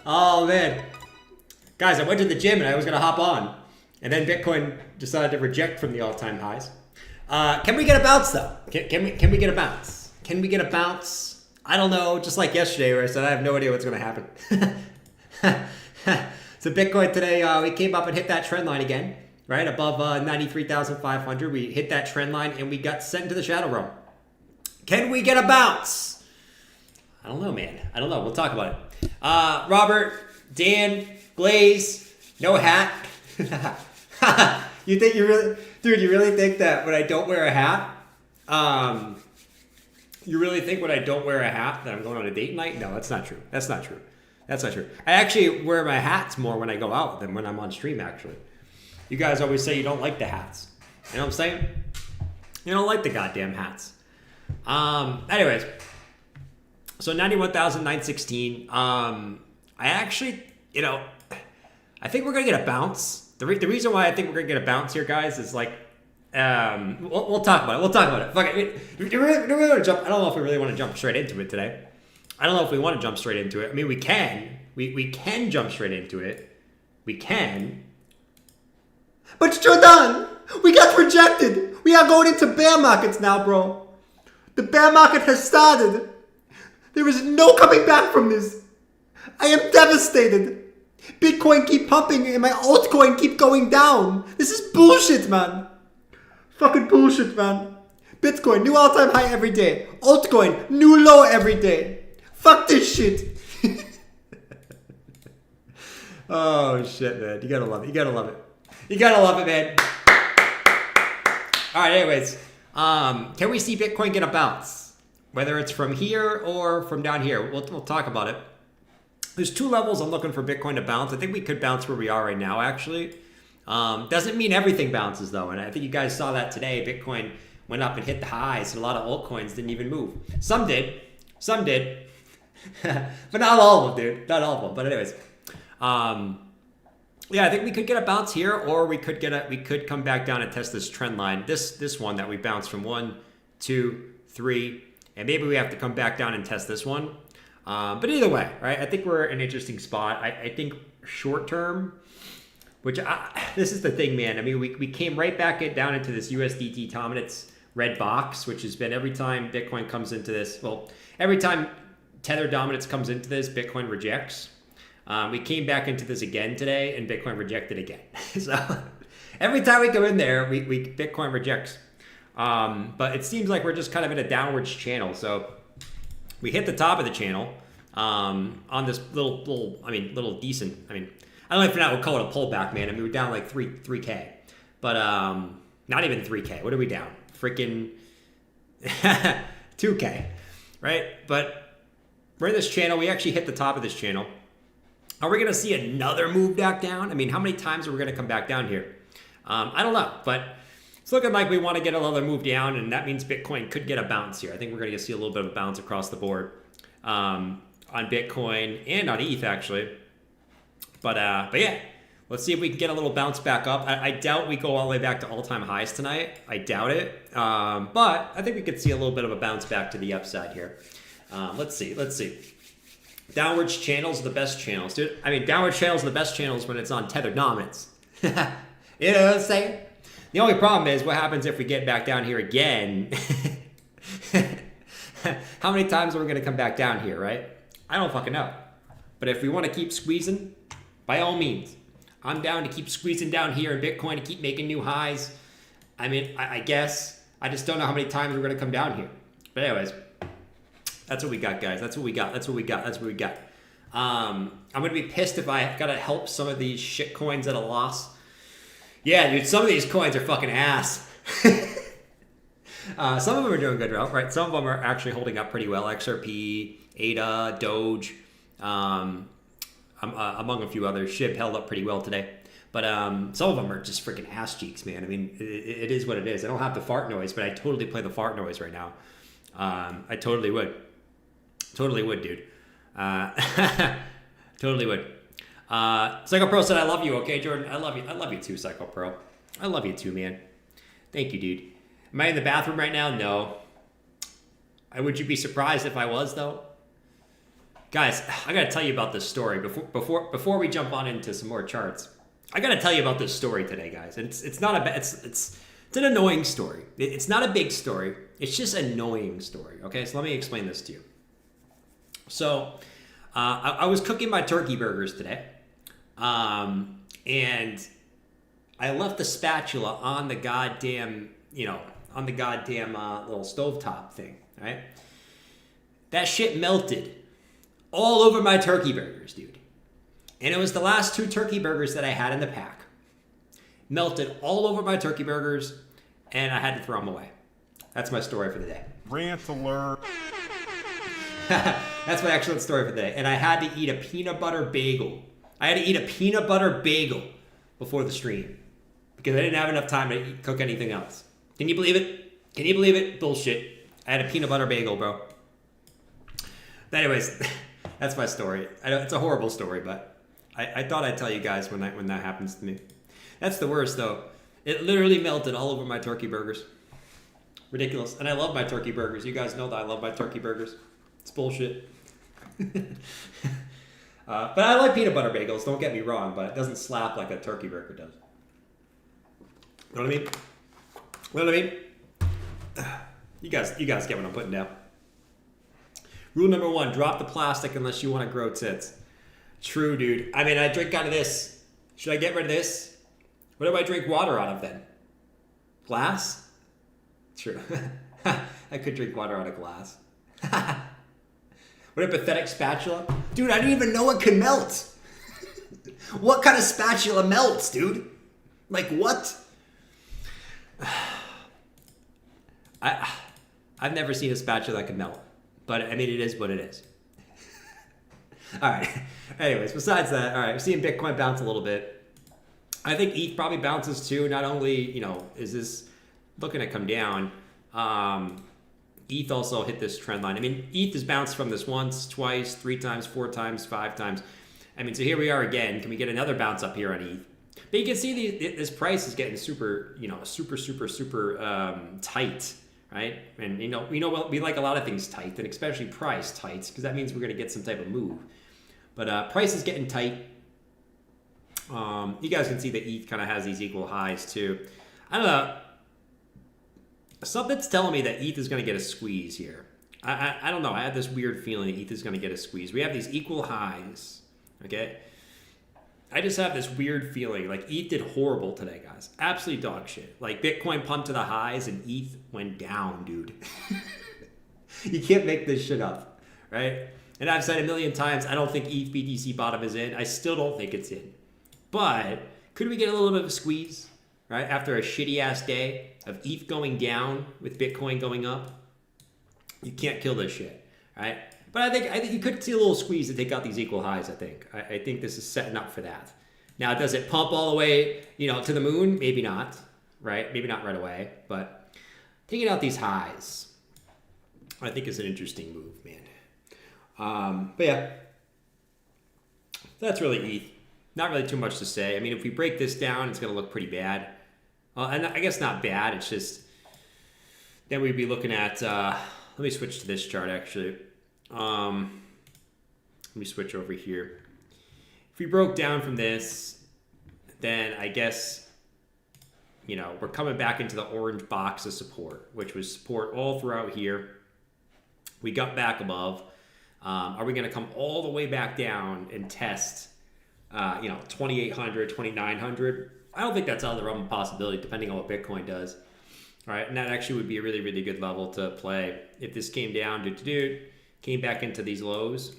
Oh, man. Guys, I went to the gym and I was going to hop on. And then Bitcoin decided to reject from the all-time highs. Can we get a bounce, though? Can we get a bounce? Can we get a bounce? I don't know. Just like yesterday where I said I have no idea what's going to happen. So Bitcoin today, we came up and hit that trend line again. Right? Above 93,500. We hit that trend line and we got sent into the shadow realm. Can we get a bounce? I don't know, man. I don't know. We'll talk about it. Robert, Dan, Blaze, no hat. You think you really, dude, you really think that when I don't wear a hat, you really think when I don't wear a hat that I'm going on a date night? No, that's not true. That's not true. That's not true. I actually wear my hats more when I go out than when I'm on stream, actually. You guys always say you don't like the hats. You know what I'm saying? You don't like the goddamn hats. Anyways, so 91,916. I actually, I think we're going to get a bounce. The reason why I think we're going to get a bounce here, guys, is like, we'll talk about it. We'll talk about it. Fuck it. Do we really want to jump? I don't know if we really want to jump straight into it today. I don't know if we want to jump straight into it. I mean, we can. We can jump straight into it. We can. But Jordan, we got rejected. We are going into bear markets now, bro. The bear market has started. There is no coming back from this. I am devastated. Bitcoin keep pumping and my altcoin keep going down. This is bullshit, man. Fucking bullshit, man. Bitcoin, new all-time high every day. Altcoin, new low every day. Fuck this shit. Oh, shit, man. You gotta love it. You gotta love it. You gotta love it, man. All right, anyways. Can we see Bitcoin get a bounce? Whether it's from here or from down here. We'll talk about it. There's two levels I'm looking for Bitcoin to bounce. I think we could bounce where we are right now, actually. Doesn't mean everything bounces, though. And I think you guys saw that today. Bitcoin went up and hit the highs, and a lot of altcoins didn't even move. Some did. Some did. But not all of them, dude. Not all of them. But anyways. Yeah, I think we could get a bounce here, or we could come back down and test this trend line. This one that we bounced from 1, 2, 3, and maybe we have to come back down and test this one. But either way, right? I think we're in an interesting spot. I think short term, this is the thing, man. I mean, we came right back down into this USDT dominance red box, which has been every time Bitcoin comes into this. Well, every time Tether dominance comes into this, Bitcoin rejects. We came back into this again today, and Bitcoin rejected again. So every time we go in there, Bitcoin rejects. But it seems like we're just kind of in a downwards channel. So we hit the top of the channel on this little decent. I mean, I don't know if I would call it a pullback, man. I mean, we're down like 3K, but not even 3K. What are we down? Freaking 2K, right? But we're in this channel. We actually hit the top of this channel. Are we going to see another move back down? I mean, how many times are we going to come back down here? I don't know, but it's looking like we want to get another move down, and that means Bitcoin could get a bounce here. I think we're going to see a little bit of a bounce across the board on Bitcoin and on ETH, actually. But yeah, let's see if we can get a little bounce back up. I doubt we go all the way back to all-time highs tonight. I doubt it. But I think we could see a little bit of a bounce back to the upside here. Let's see. Downwards channels are the best channels, dude. I mean, downward channels are the best channels when it's on tethered dominance. You know what I'm saying? The only problem is what happens if we get back down here again. How many times are we going to come back down here, right? I don't fucking know. But if we want to keep squeezing, by all means, I'm down to keep squeezing down here in Bitcoin to keep making new highs. I mean, I guess. I just don't know how many times we're going to come down here. But anyways. That's what we got, guys. That's what we got. I'm going to be pissed if I got to help some of these shit coins at a loss. Yeah, dude, some of these coins are fucking ass. Some of them are doing good, right? Some of them are actually holding up pretty well. XRP, ADA, Doge, among a few others. SHIB held up pretty well today. But some of them are just freaking ass cheeks, man. I mean, it is what it is. I don't have the fart noise, but I totally play the fart noise right now. I totally would. Totally would, dude. Totally would. Psycho Pro said, I love you. Okay, Jordan? I love you. I love you too, Psycho Pro. I love you too, man. Thank you, dude. Am I in the bathroom right now? No. Would you be surprised if I was, though? Guys, I gotta tell you about this story before we jump on into some more charts. I gotta tell you about this story today, guys. It's not a it's an annoying story. It's not a big story. It's just an annoying story. Okay, so let me explain this to you. So I was cooking my turkey burgers today, and I left the spatula on the goddamn little stovetop thing. Right? That shit melted all over my turkey burgers, dude. And it was the last 2 turkey burgers that I had in the pack. Melted all over my turkey burgers, and I had to throw them away. That's my story for the day. Rant alert. That's my excellent story for the day. And I had to eat a peanut butter bagel. I had to eat a peanut butter bagel before the stream because I didn't have enough time to cook anything else. Can you believe it? Can you believe it? Bullshit. I had a peanut butter bagel, bro. But anyways, that's my story. I know it's a horrible story, but I thought I'd tell you guys when that happens to me. That's the worst, though. It literally melted all over my turkey burgers. Ridiculous. And I love my turkey burgers. You guys know that I love my turkey burgers. It's bullshit. But I like peanut butter bagels, don't get me wrong, but it doesn't slap like a turkey burger does. You know what I mean? You know what I mean? You guys get what I'm putting down. Rule number 1, drop the plastic unless you want to grow tits. True, dude. I mean, I drink out of this. Should I get rid of this? What do I drink water out of then? Glass? True. I could drink water out of glass. What a pathetic spatula. Dude, I didn't even know it could melt. What kind of spatula melts, dude? Like, what? I've never seen a spatula that can melt. But, I mean, it is what it is. All right. Anyways, besides that, all right, we're seeing Bitcoin bounce a little bit. I think ETH probably bounces too. Not only, is this looking to come down, ETH also hit this trend line. I mean, ETH has bounced from this once, twice, 3 times, 4 times, 5 times. I mean, so here we are again. Can we get another bounce up here on ETH? But you can see this price is getting super tight, right? And we like a lot of things tight, and especially price tights, because that means we're going to get some type of move. But price is getting tight. You guys can see that ETH kind of has these equal highs too. I don't know. Something's telling me that ETH is going to get a squeeze here. I don't know. I have this weird feeling that ETH is going to get a squeeze. We have these equal highs. Okay. I just have this weird feeling like ETH did horrible today, guys. Absolutely dog shit. Like Bitcoin pumped to the highs and ETH went down, dude. You can't make this shit up, right? And I've said a million times, I don't think ETH BTC bottom is in. I still don't think it's in. But could we get a little bit of a squeeze, right? After a shitty ass day of ETH going down with Bitcoin going up, you can't kill this shit, right? But I think you could see a little squeeze to take out these equal highs. I think this is setting up for that. Now, does it pump all the way, to the moon? Maybe not, right? Maybe not right away. But taking out these highs, I think is an interesting move, man. But yeah, that's really ETH. Not really too much to say. I mean, if we break this down, it's going to look pretty bad. And I guess not bad. It's just then we'd be looking at. Let me switch to this chart actually. Let me switch over here. If we broke down from this, then I guess, we're coming back into the orange box of support, which was support all throughout here. We got back above. Are we going to come all the way back down and test, 2,800, 2,900? I don't think that's out of the realm of possibility, depending on what Bitcoin does. All right, and that actually would be a really, really good level to play. If this came down, came back into these lows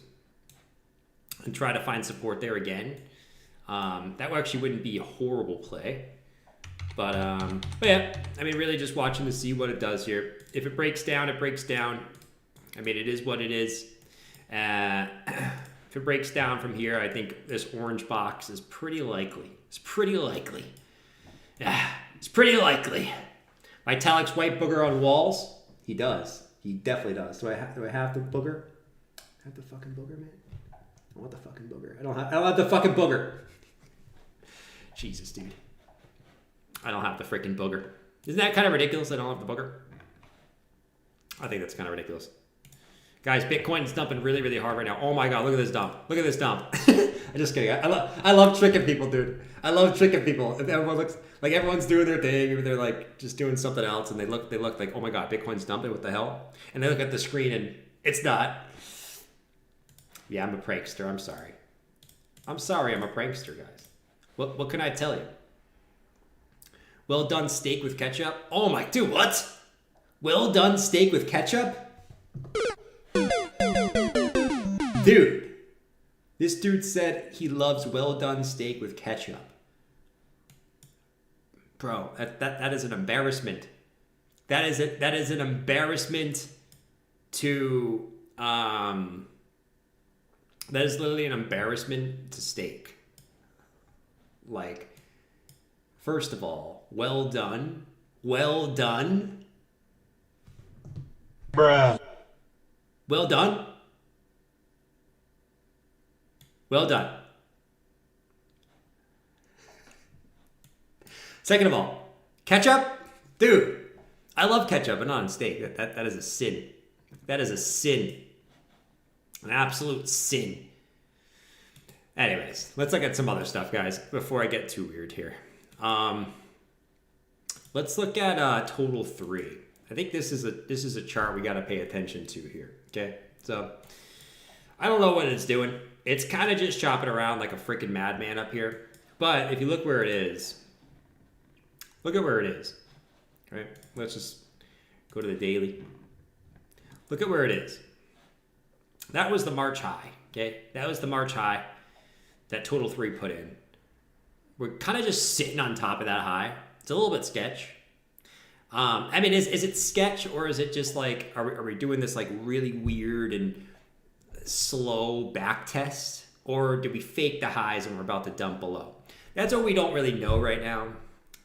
and try to find support there again. That actually wouldn't be a horrible play. But yeah, I mean, really just watching to see what it does here. If it breaks down, it breaks down. I mean, it is what it is. If it breaks down from here, I think this orange box is pretty likely. It's pretty likely. Yeah, it's pretty likely. Vitalik's white booger on walls? He does. He definitely does. Do I have the booger? I have the fucking booger, man. I want the fucking booger. I don't have the fucking booger. Jesus, dude. I don't have the freaking booger. Isn't that kind of ridiculous? I don't have the booger. I think that's kind of ridiculous. Guys, Bitcoin's dumping really, really hard right now. Oh my God, look at this dump. Look at this dump. I'm just kidding. I love tricking people, dude. I love tricking people. If everyone looks like everyone's doing their thing, or they're like just doing something else, and they look like, oh my God, Bitcoin's dumping. What the hell? And they look at the screen and it's not. Yeah, I'm a prankster. I'm sorry. I'm sorry. I'm a prankster, guys. What can I tell you? Well done steak with ketchup. Oh my, dude, what? Well done steak with ketchup? Dude, this dude said he loves well done steak with ketchup. Bro, that is an embarrassment. That is an embarrassment to that is literally an embarrassment to steak. Like, first of all, well done. Well done. Bruh. Well done. Well done. Second of all, ketchup? Dude, I love ketchup, but not on steak. That is a sin. That is a sin. An absolute sin. Anyways, let's look at some other stuff, guys, before I get too weird here. Let's look at total 3. I think this is a chart we got to pay attention to here. Okay, so I don't know what it's doing. It's kind of just chopping around like a freaking madman up here. But if you look where it is, look at where it is. Right? Let's just go to the daily. Look at where it is. That was the March high. Okay, that was the March high that total 3 put in. We're kind of just sitting on top of that high. It's a little bit sketch. I mean, is it sketch, or is it just like, are we doing this like really weird and slow back test, or do we fake the highs and we're about to dump below? That's what we don't really know right now,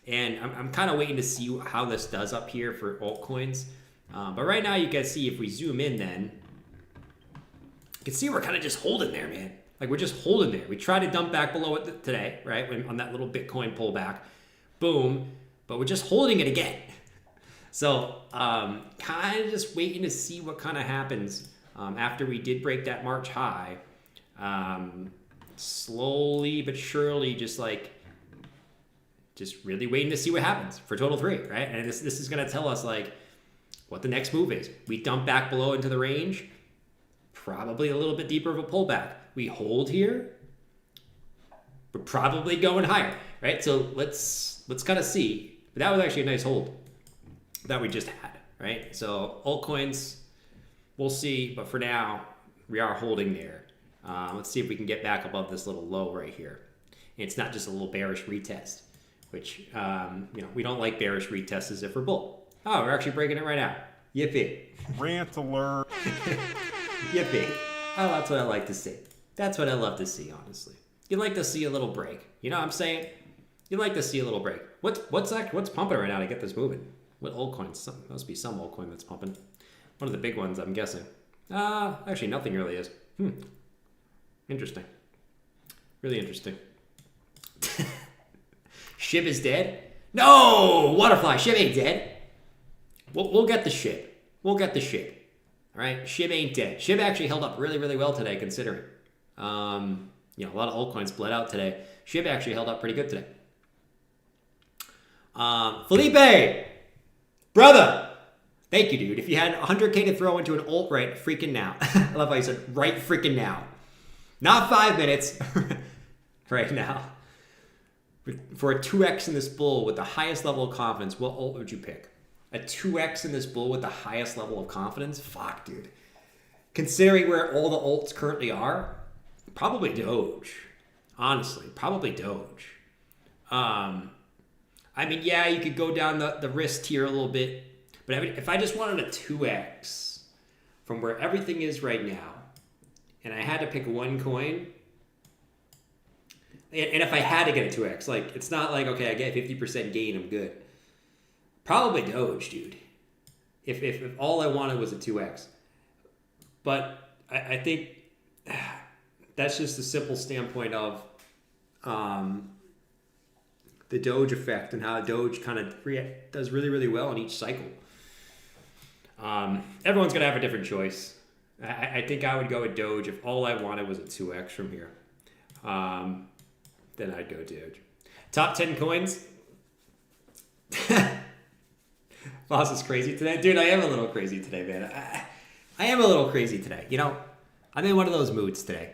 and I'm kind of waiting to see how this does up here for altcoins. But right now, you can see if we zoom in, then you can see we're kind of just holding there, man. Like, we're just holding there. We tried to dump back below it today, right? On that little Bitcoin pullback, boom. But we're just holding it again. So kind of just waiting to see what kind of happens after we did break that March high. Slowly but surely, just really waiting to see what happens for total 3, right? And this is going to tell us like what the next move is. We dump back below into the range, probably a little bit deeper of a pullback. We hold here, we're probably going higher, right? So let's kind of see. But that was actually a nice hold that we just had, right? So altcoins, we'll see. But for now, we are holding there. Let's see if we can get back above this little low right here. And it's not just a little bearish retest, which we don't like bearish retests as if we're bull. Oh, we're actually breaking it right now. Yippee. Rant alert. Yippee. Oh, that's what I like to see. That's what I love to see, honestly. You like to see a little break. You know what I'm saying? You like to see a little break. What's pumping right now to get this moving? What altcoins? Must be some altcoin that's pumping. One of the big ones, I'm guessing. Actually, nothing really is. Interesting. Really interesting. SHIB is dead? No! Waterfly, SHIB ain't dead. We'll get the SHIB. We'll get the SHIB. All right? SHIB ain't dead. SHIB actually held up really, really well today, considering. A lot of altcoins bled out today. SHIB actually held up pretty good today. Felipe! Brother! Thank you, dude. If you had 100K to throw into an alt right freaking now. I love how you said right freaking now. Not 5 minutes. Right now. For a 2x in this bull with the highest level of confidence, what alt would you pick? A 2x in this bull with the highest level of confidence? Fuck, dude. Considering where all the alts currently are, probably Doge. Honestly, probably Doge. I mean, yeah, you could go down the risk tier a little bit. But I mean, if I just wanted a 2x from where everything is right now, and I had to pick one coin, and if I had to get a 2x, like, it's not like, okay, I get 50% gain, I'm good. Probably Doge, dude. If all I wanted was a 2x. But I think that's just a simple standpoint of the Doge effect and how Doge kind of does really, really well in each cycle. Everyone's going to have a different choice. I think I would go with Doge if all I wanted was a 2x from here. Then I'd go Doge. Top 10 coins. Boss is crazy today. Dude, I am a little crazy today, man. I am a little crazy today. You know, I'm in one of those moods today.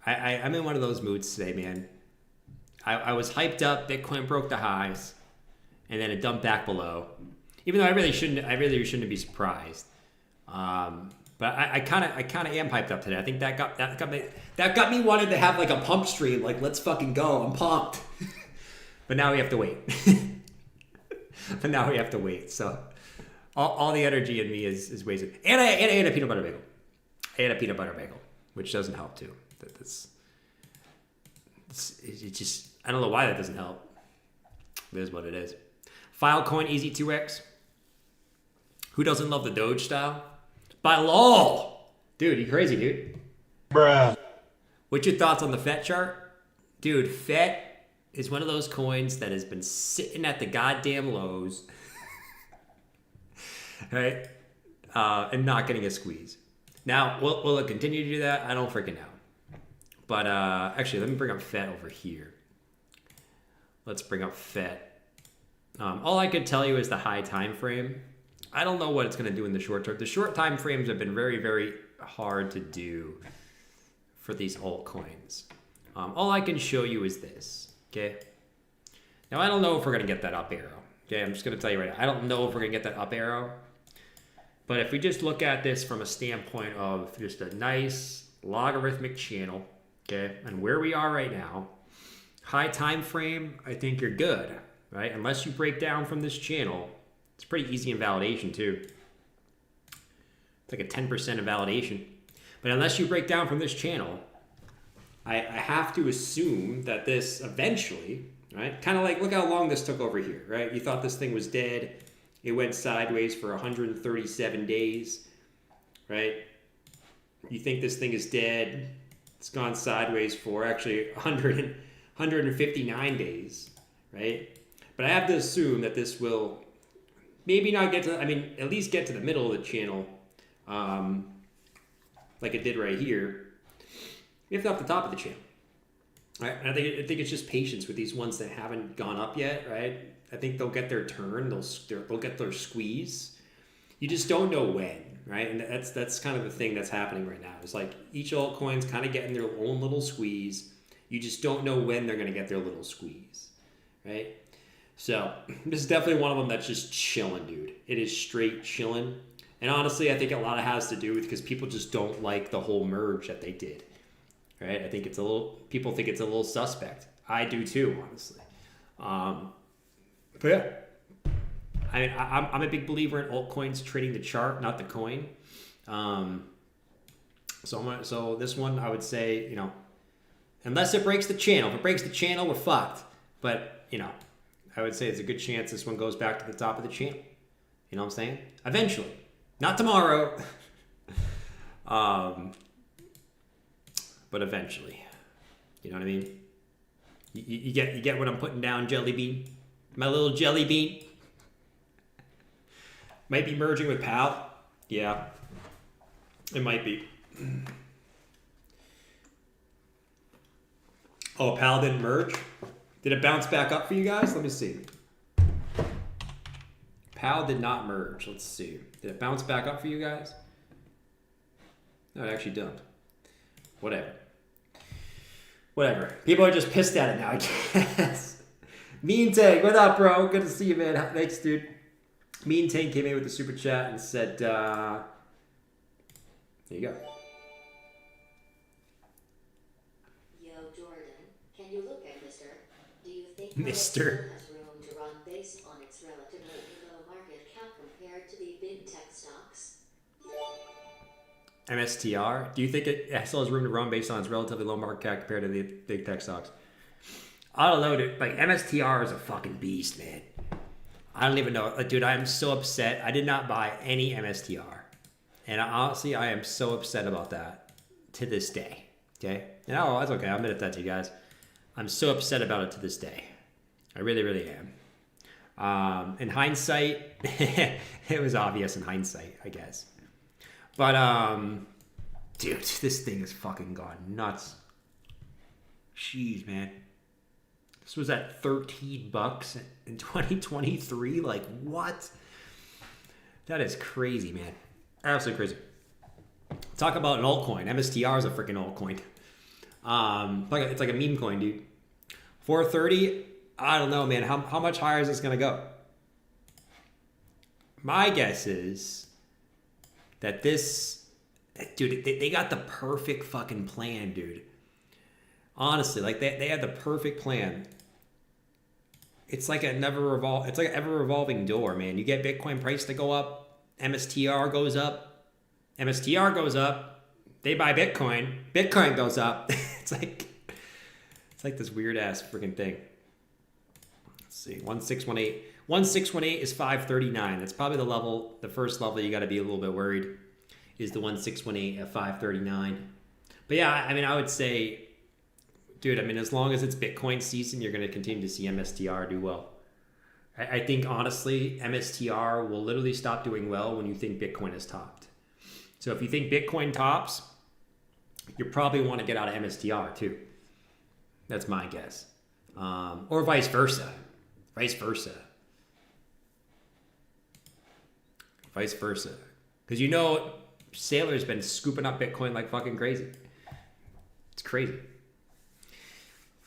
I'm in one of those moods today, man. I was hyped up. Bitcoin broke the highs, and then it dumped back below. Even though I really shouldn't be surprised. But I kind of am hyped up today. I think that got me wanting to have like a pump stream. Like, let's fucking go. I'm pumped. But now we have to wait. So all the energy in me is wasted. And I ate a peanut butter bagel. I ate a peanut butter bagel, which doesn't help too. It just, I don't know why that doesn't help. It is what it is. Filecoin Easy 2x. Who doesn't love the Doge style? By law. Dude, you crazy, dude. Bruh. What's your thoughts on the FET chart? Dude, FET is one of those coins that has been sitting at the goddamn lows. Right? And not getting a squeeze. Now, will it continue to do that? I don't freaking know. But actually, let me bring up FET over here. Let's bring up FET. All I could tell you is the high time frame. I don't know what it's going to do in the short term. The short time frames have been very, very hard to do for these altcoins. All I can show you is this, okay? Now, I don't know if we're going to get that up arrow, okay? I'm just going to tell you right now. I don't know if we're going to get that up arrow. But if we just look at this from a standpoint of just a nice logarithmic channel, okay, and where we are right now, high time frame, I think you're good, right? Unless you break down from this channel. It's pretty easy in validation too. It's like a 10% of validation. But unless you break down from this channel, I have to assume that this eventually, right? Kind of like, look how long this took over here, right? You thought this thing was dead. It went sideways for 137 days, right? You think this thing is dead. It's gone sideways for actually 159 days, right? But I have to assume that this will maybe not get to, at least get to the middle of the channel, like it did right here, if not the top of the channel. Right? And I think it's just patience with these ones that haven't gone up yet, right? I think they'll get their turn, they'll get their squeeze. You just don't know when, right? And that's kind of the thing that's happening right now. It's like each altcoin's kind of getting their own little squeeze. You just don't know when they're going to get their little squeeze, right? So this is definitely one of them that's just chilling, dude. It is straight chilling. And honestly, I think a lot of it has to do with because people just don't like the whole merge that they did, right? I think people think it's a little suspect. I do too, honestly. But yeah, I'm a big believer in altcoins trading the chart, not the coin. So this one, I would say, unless it breaks the channel. If it breaks the channel, we're fucked. But, I would say it's a good chance this one goes back to the top of the channel. You know what I'm saying? Eventually. Not tomorrow. But eventually. You know what I mean? You get what I'm putting down, Jelly Bean? My little Jelly Bean? Might be merging with PAL. Yeah. It might be. Oh, PAL didn't merge? Did it bounce back up for you guys? Let me see. PAL did not merge. Let's see. Did it bounce back up for you guys? No, it actually dumped. Whatever. People are just pissed at it now, I guess. Mean Tank, what up, bro? Good to see you, man. Thanks, dude. Mean Tank came in with the super chat and said, there you go. Mister. Has room to run based on its relatively low market cap compared to the big tech stocks. MSTR. Do you think it still has room to run based on its relatively low market cap compared to the big tech stocks? I don't know, dude. Like, MSTR is a fucking beast, man. I don't even know. Dude, I am so upset. I did not buy any MSTR. And honestly, I am so upset about that to this day. Okay? No, that's okay. I'll admit that to you guys. I'm so upset about it to this day. I really, really am. In hindsight, it was obvious in hindsight, I guess. But Dude, this thing has fucking gone nuts. Jeez, man. This was at $13 in 2023. Like, what? That is crazy, man. Absolutely crazy. Talk about an altcoin. MSTR is a freaking altcoin. It's like a meme coin, dude. 430. I don't know, man. How much higher is this gonna go? My guess is that this, dude, they got the perfect fucking plan, dude. Honestly, like they had the perfect plan. It's like an ever revolving door, man. You get Bitcoin price to go up, MSTR goes up, MSTR goes up, they buy Bitcoin, Bitcoin goes up. it's like this weird ass freaking thing. Let's see, 1618. 1618 is 539. That's probably the first level you got to be a little bit worried is the 1618 at 539. But yeah, I mean, I would say, dude, I mean, as long as it's Bitcoin season, you're going to continue to see MSTR do well. I think, honestly, MSTR will literally stop doing well when you think Bitcoin is topped. So if you think Bitcoin tops, you probably want to get out of MSTR too. That's my guess. Or vice versa. Vice versa. Because you know, Sailor's been scooping up Bitcoin like fucking crazy. It's crazy.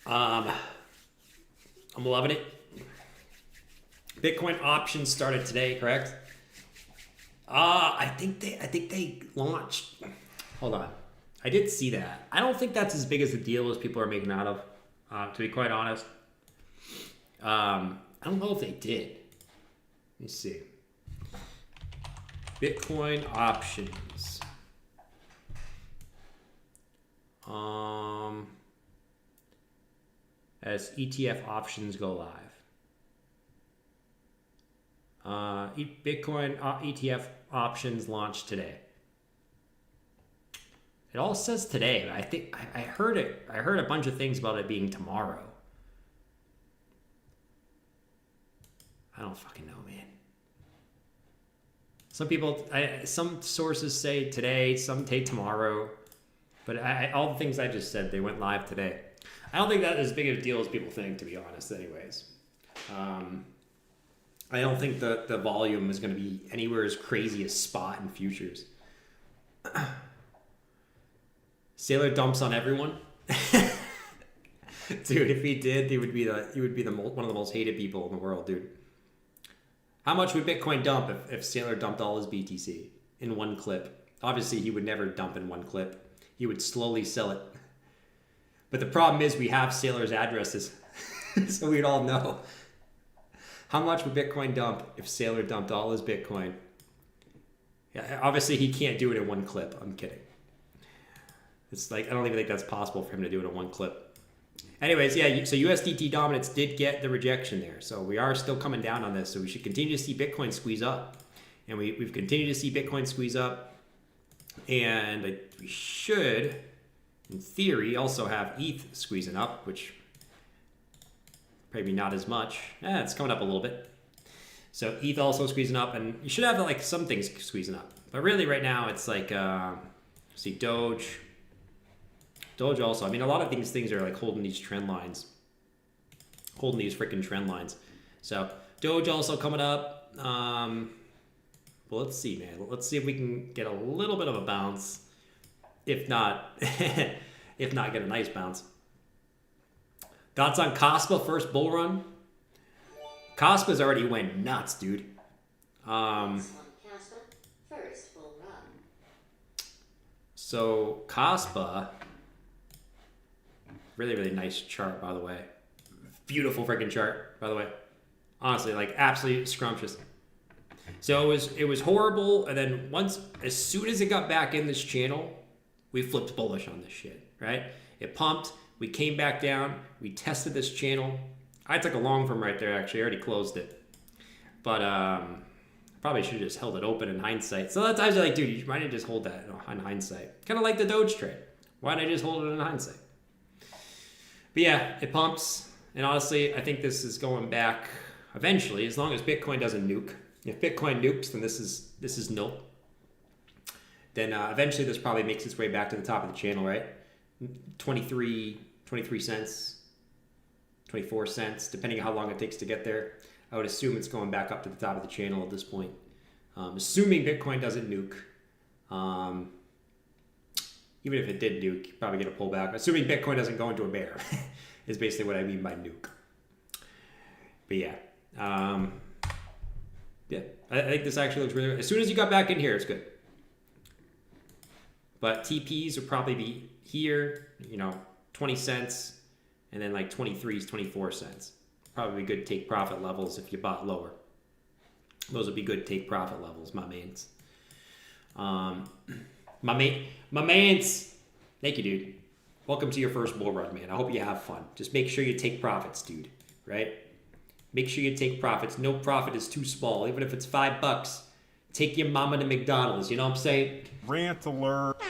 I'm loving it. Bitcoin options started today, correct? I think they launched. Hold on. I did see that. I don't think that's as big as a deal as people are making out of, to be quite honest. I don't know if they did. Let me see. Bitcoin options. As ETF options go live. Bitcoin ETF options launched today. It all says today, but I think I heard it. I heard a bunch of things about it being tomorrow. I don't fucking know, man. Some sources say today, some say tomorrow, but all the things I just said, they went live today. I don't think that is as big of a deal as people think, to be honest, anyways. I don't think the volume is going to be anywhere as crazy as spot and futures. Sailor dumps on everyone. Dude, if he did, he would be one of the most hated people in the world, dude. How much would Bitcoin dump if Sailor dumped all his BTC in one clip? Obviously, he would never dump in one clip. He would slowly sell it. But the problem is we have Sailor's addresses, so we'd all know. How much would Bitcoin dump if Sailor dumped all his Bitcoin? Yeah, obviously, he can't do it in one clip. I'm kidding. It's like, I don't even think that's possible for him to do it in one clip. Anyways, yeah, so USDT dominance did get the rejection there. So we are still coming down on this. So we should continue to see Bitcoin squeeze up. And we've continued to see Bitcoin squeeze up. And we should, in theory, also have ETH squeezing up, which maybe not as much. It's coming up a little bit. So ETH also squeezing up. And you should have like some things squeezing up. But really right now it's like, see Doge. Doge also. I mean, a lot of these things are like holding these trend lines. Holding these freaking trend lines. So Doge also coming up. Well, let's see, man. Let's see if we can get a little bit of a bounce. If not, get a nice bounce. Thoughts on Kaspa first bull run? Kaspa's already went nuts, dude. Kaspa, first bull run. So Kaspa, really, really nice chart, by the way. Beautiful freaking chart, by the way. Honestly, like absolutely scrumptious. So it was horrible, and then as soon as it got back in this channel, we flipped bullish on this shit, right? It pumped, we came back down, we tested this channel. I took a long from right there, actually. I already closed it. But probably should have just held it open in hindsight. So that's actually like, dude, why didn't you just hold that in hindsight? Kind of like the Doge trade. Why didn't I just hold it in hindsight? But yeah, it pumps. And honestly, I think this is going back eventually, as long as Bitcoin doesn't nuke. If Bitcoin nukes, then this is nil. then eventually this probably makes its way back to the top of the channel, right? 23 cents, 24 cents, depending on how long it takes to get there. I would assume it's going back up to the top of the channel at this point. Assuming Bitcoin doesn't nuke. Even if it did nuke, you'd probably get a pullback. Assuming Bitcoin doesn't go into a bear is basically what I mean by nuke. But yeah. Yeah, I think this actually looks really good. As soon as you got back in here, it's good. But TPs would probably be here, 20 cents, and then like 23s, 24 cents. Probably good take profit levels if you bought lower. Those would be good take profit levels, my mans. My mans. Thank you, dude. Welcome to your first bull run, man. I hope you have fun. Just make sure you take profits, dude. Right? Make sure you take profits. No profit is too small. Even if it's $5, take your mama to McDonald's. You know what I'm saying? Rant alert.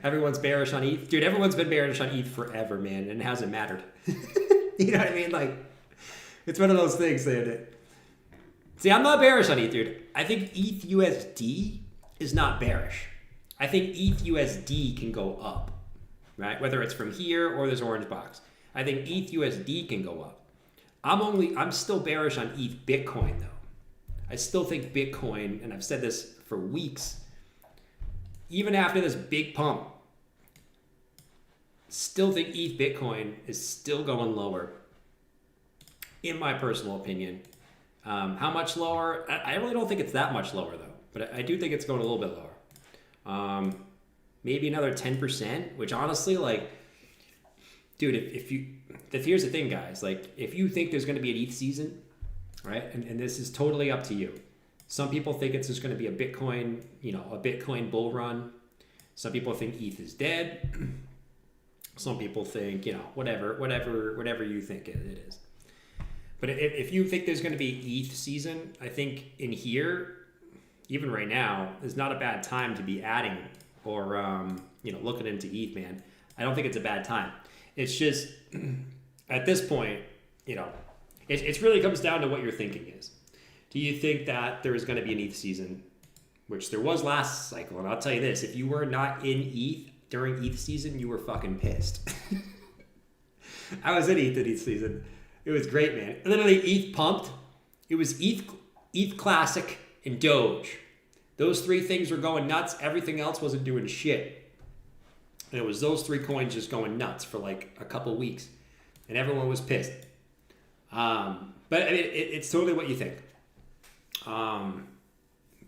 Everyone's bearish on ETH. Dude, everyone's been bearish on ETH forever, man, and it hasn't mattered. You know what I mean? Like, it's one of those things that... See, I'm not bearish on ETH, dude. I think ETH USD is not bearish. I think ETH USD can go up, right? Whether it's from here or this orange box. I think ETH USD can go up. I'm still bearish on ETH Bitcoin, though. I still think Bitcoin, and I've said this for weeks, even after this big pump, still think ETH Bitcoin is still going lower, in my personal opinion. How much lower? I really don't think it's that much lower, though. But I do think it's going a little bit lower. Maybe another 10%, which honestly, like, dude, here's the thing, guys. Like, if you think there's going to be an ETH season, right? And this is totally up to you. Some people think it's just going to be a Bitcoin bull run. Some people think ETH is dead. Some people think, whatever you think it is. But if you think there's going to be ETH season, I think in here, even right now, is not a bad time to be adding or looking into ETH, man. I don't think it's a bad time. It's just at this point, it really comes down to what your thinking is. Do you think that there is going to be an ETH season, which there was last cycle? And I'll tell you this, if you were not in ETH during ETH season, you were fucking pissed. I was in ETH season. It was great, man. Literally, ETH pumped. It was ETH Classic and Doge. Those three things were going nuts. Everything else wasn't doing shit. And it was those three coins just going nuts for like a couple weeks. And everyone was pissed. But I mean, it's totally what you think.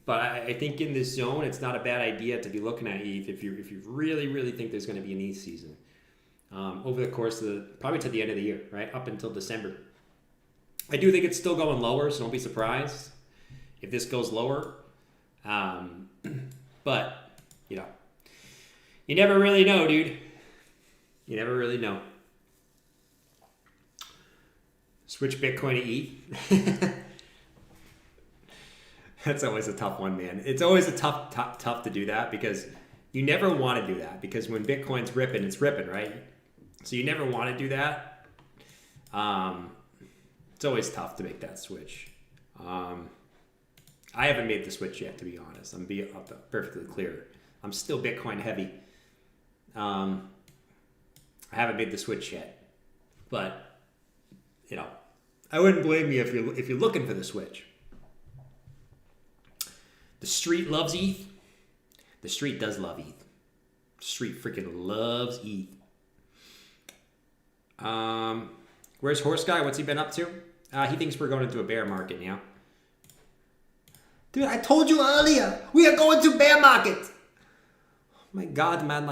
But I think in this zone, it's not a bad idea to be looking at ETH if you really, really think there's going to be an ETH season. Over the course of probably to the end of the year, right? Up until December. I do think it's still going lower, so don't be surprised if this goes lower. But, you never really know, dude. You never really know. Switch Bitcoin to ETH. That's always a tough one, man. It's always a tough to do that because you never want to do that because when Bitcoin's ripping, it's ripping, right? So you never want to do that. It's always tough to make that switch. I haven't made the switch yet, to be honest. I'm being perfectly clear. I'm still Bitcoin heavy. I haven't made the switch yet, but I wouldn't blame you if you're looking for the switch. The street loves ETH. The street does love ETH. The street freaking loves ETH. Where's Horse Guy? What's he been up to? He thinks we're going into a bear market now. Dude, I told you earlier, we are going to bear market. Oh my God, man,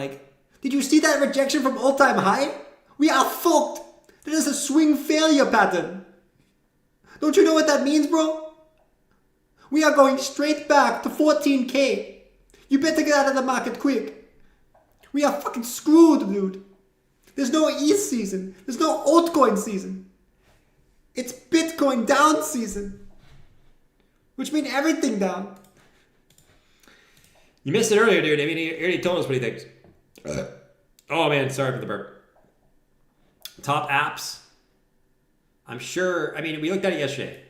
did you see that rejection from all-time high? We are fucked. That is a swing failure pattern. Don't you know what that means, bro? We are going straight back to 14K. You better get out of the market quick. We are fucking screwed, dude. There's no ETH season. There's no altcoin season. It's Bitcoin down season. Which means everything down. You missed it earlier, dude. I mean, he already told us what he thinks. Oh, man. Sorry for the burp. Top apps. I'm sure. I mean, we looked at it yesterday.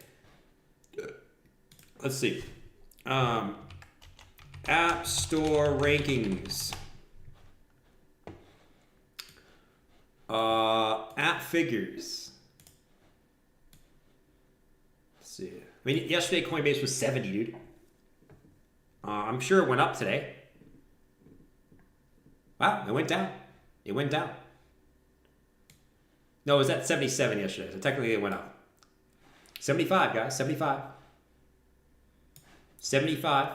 Let's see. App Store rankings. App figures. Let's see. I mean, yesterday Coinbase was 70, dude. I'm sure it went up today. Wow, it went down. It went down. No, it was at 77 yesterday, so technically it went up. 75, guys, 75. 75.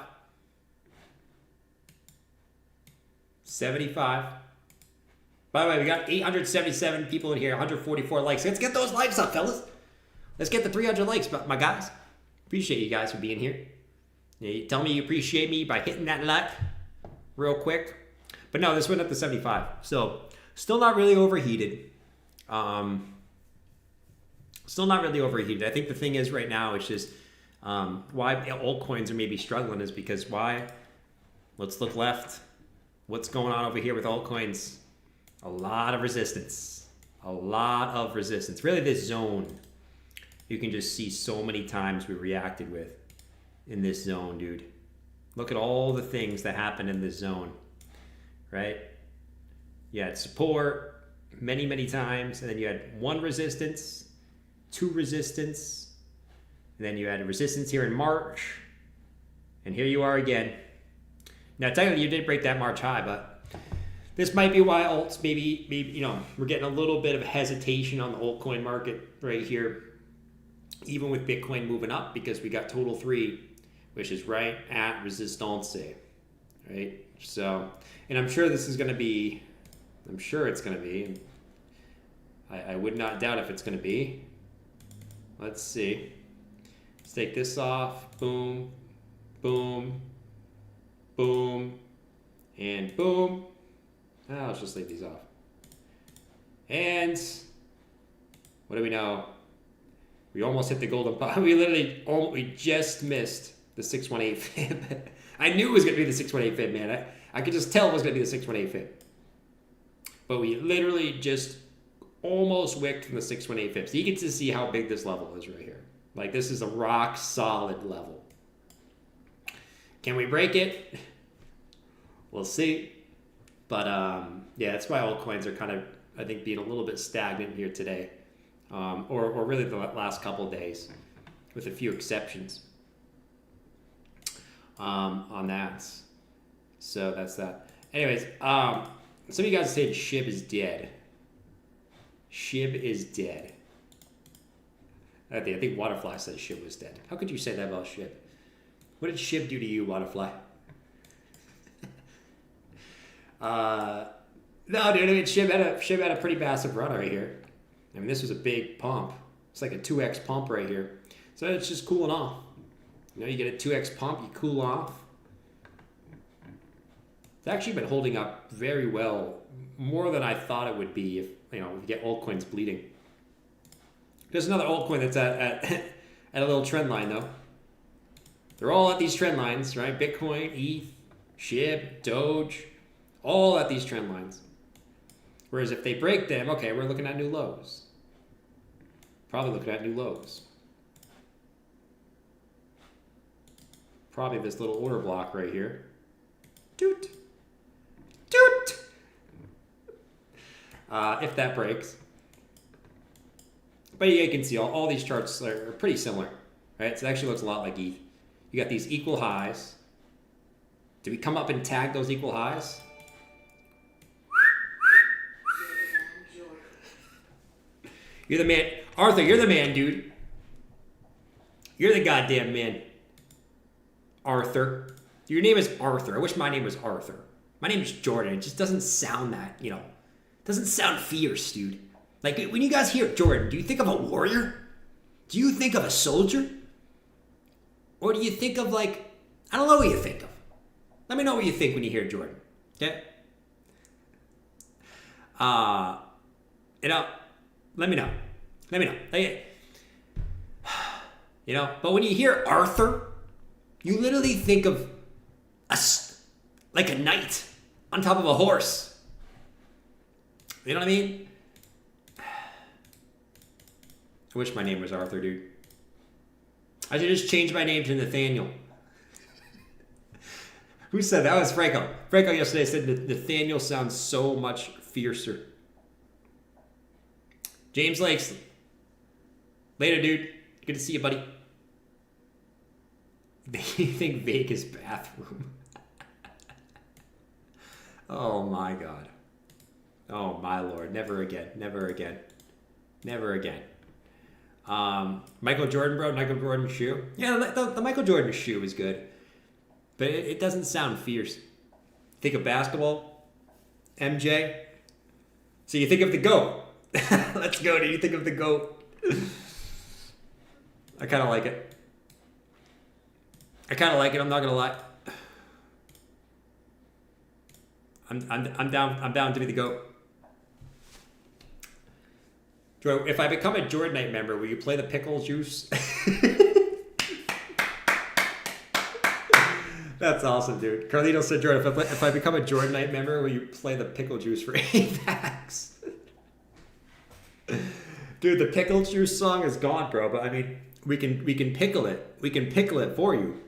75. By the way, we got 877 people in here, 144 likes. Let's get those likes up, fellas. Let's get the 300 likes, my guys. Appreciate you guys for being here. You tell me you appreciate me by hitting that like real quick. But no, this went up to 75. So still not really overheated. Still not really overheated. I think the thing is right now, it's just why altcoins are maybe struggling is because why? Let's look left. What's going on over here with altcoins? A lot of resistance. A lot of resistance. Really this zone, you can just see so many times we reacted with in this zone, dude. Look at all the things that happen in this zone, right? You had support many, many times, and then you had one resistance, two resistance, and then you had a resistance here in March, and here you are again. Now, technically, you did break that March high, but this might be why alts maybe you know, we're getting a little bit of hesitation on the altcoin market right here, even with Bitcoin moving up, because we got total 3, which is right at resistance, right? So, and I'm sure this is going to be, I'm sure it's going to be, I would not doubt if it's going to be. Let's see. Let's take this off. Boom, boom, boom, and boom. Let's just leave these off. And what do we know? We almost hit the golden pot. We just missed the 618 fib. I knew it was going to be the 618 fib, man. I could just tell it was going to be the 618 fib. But we literally just almost wicked from the 618 fib. So you get to see how big this level is right here. Like, this is a rock solid level. Can we break it? We'll see. But yeah, that's why altcoins are kind of, I think, being a little bit stagnant here today. Or really the last couple of days, with a few exceptions on that. So that's that. Anyways, some of you guys said SHIB is dead. SHIB is dead. I think Waterfly said SHIB was dead. How could you say that about SHIB? What did SHIB do to you, Waterfly? No, dude. I mean, SHIB had a pretty massive run right here. I mean, this was a big pump. It's like a 2x pump right here. So it's just cooling off. You know, you get a 2x pump, you cool off. It's actually been holding up very well, more than I thought it would be if, you know, you get altcoins bleeding. There's another altcoin that's at a little trend line, though. They're all at these trend lines, right? Bitcoin, ETH, SHIB, Doge, all at these trend lines. Whereas if they break them, okay, we're looking at new lows. Probably looking at new lows. Probably this little order block right here. Toot. Toot. If that breaks. But yeah, you can see all these charts are pretty similar, right? So it actually looks a lot like ETH. You got these equal highs. Did we come up and tag those equal highs? You're the man. Arthur, you're the man, dude. You're the goddamn man. Arthur. Your name is Arthur. I wish my name was Arthur. My name is Jordan. It just doesn't sound that, you know, doesn't sound fierce, dude. Like, when you guys hear Jordan, do you think of a warrior? Do you think of a soldier? Or do you think of, like, I don't know what you think of. Let me know what you think when you hear Jordan. Okay? You know, let me know. Let me know. You know, but when you hear Arthur, you literally think of like a knight on top of a horse. You know what I mean? I wish my name was Arthur, dude. I should just change my name to Nathaniel. Who said that? That was Franco. Franco yesterday said that Nathaniel sounds so much fiercer. James Lakes. Later, dude. Good to see you, buddy. They think Vegas bathroom. Oh my God. Oh my Lord. Never again. Never again. Never again. Michael Jordan, bro. Michael Jordan shoe. Yeah, the Michael Jordan shoe is good. But it doesn't sound fierce. Think of basketball. MJ. So you think of the GOAT. Let's go. Do you think of the GOAT? I kind of like it. I'm not gonna lie. I'm down to be the GOAT. Joe, if I become a Jordanite member, will you play the pickle juice? That's awesome, dude. Carlito said, Jordan, if I become a Jordanite member, will you play the pickle juice for AVAX? Dude, the pickle juice song is gone, bro. But I mean, we can pickle it. We can pickle it for you.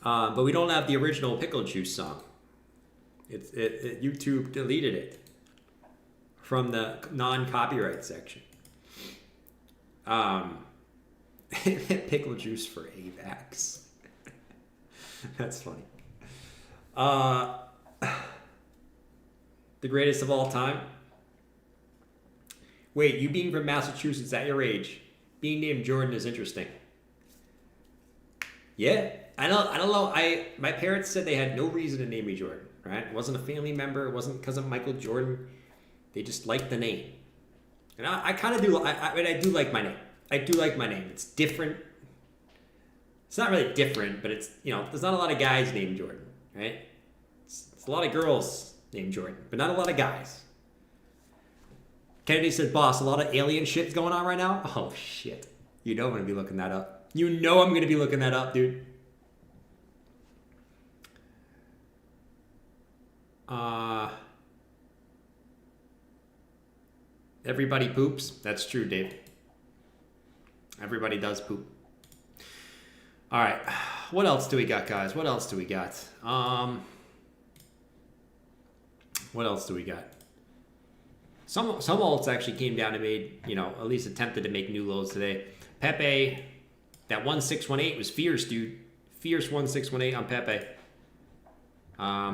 But we don't have the original pickle juice song. YouTube deleted it from the non-copyright section. Pickle juice for AVAX. That's funny. The greatest of all time. Wait, you being from Massachusetts at your age, being named Jordan is interesting. Yeah, I don't know. My parents said they had no reason to name me Jordan. Right? It wasn't a family member. It wasn't because of Michael Jordan. They just liked the name. And I kind of do. I do like my name. I do like my name. It's different. It's not really different, but it's, there's not a lot of guys named Jordan, right? It's a lot of girls named Jordan, but not a lot of guys. Kennedy said, boss, a lot of alien shit going on right now? Oh, shit. You know I'm going to be looking that up. You know I'm going to be looking that up, dude. Everybody poops. That's true, Dave. Everybody does poop. All right. What else do we got, guys? What else do we got? What else do we got? Some alts actually came down and made, at least attempted to make new lows today. PEPE, that 1618 was fierce, dude. Fierce 1618 on PEPE.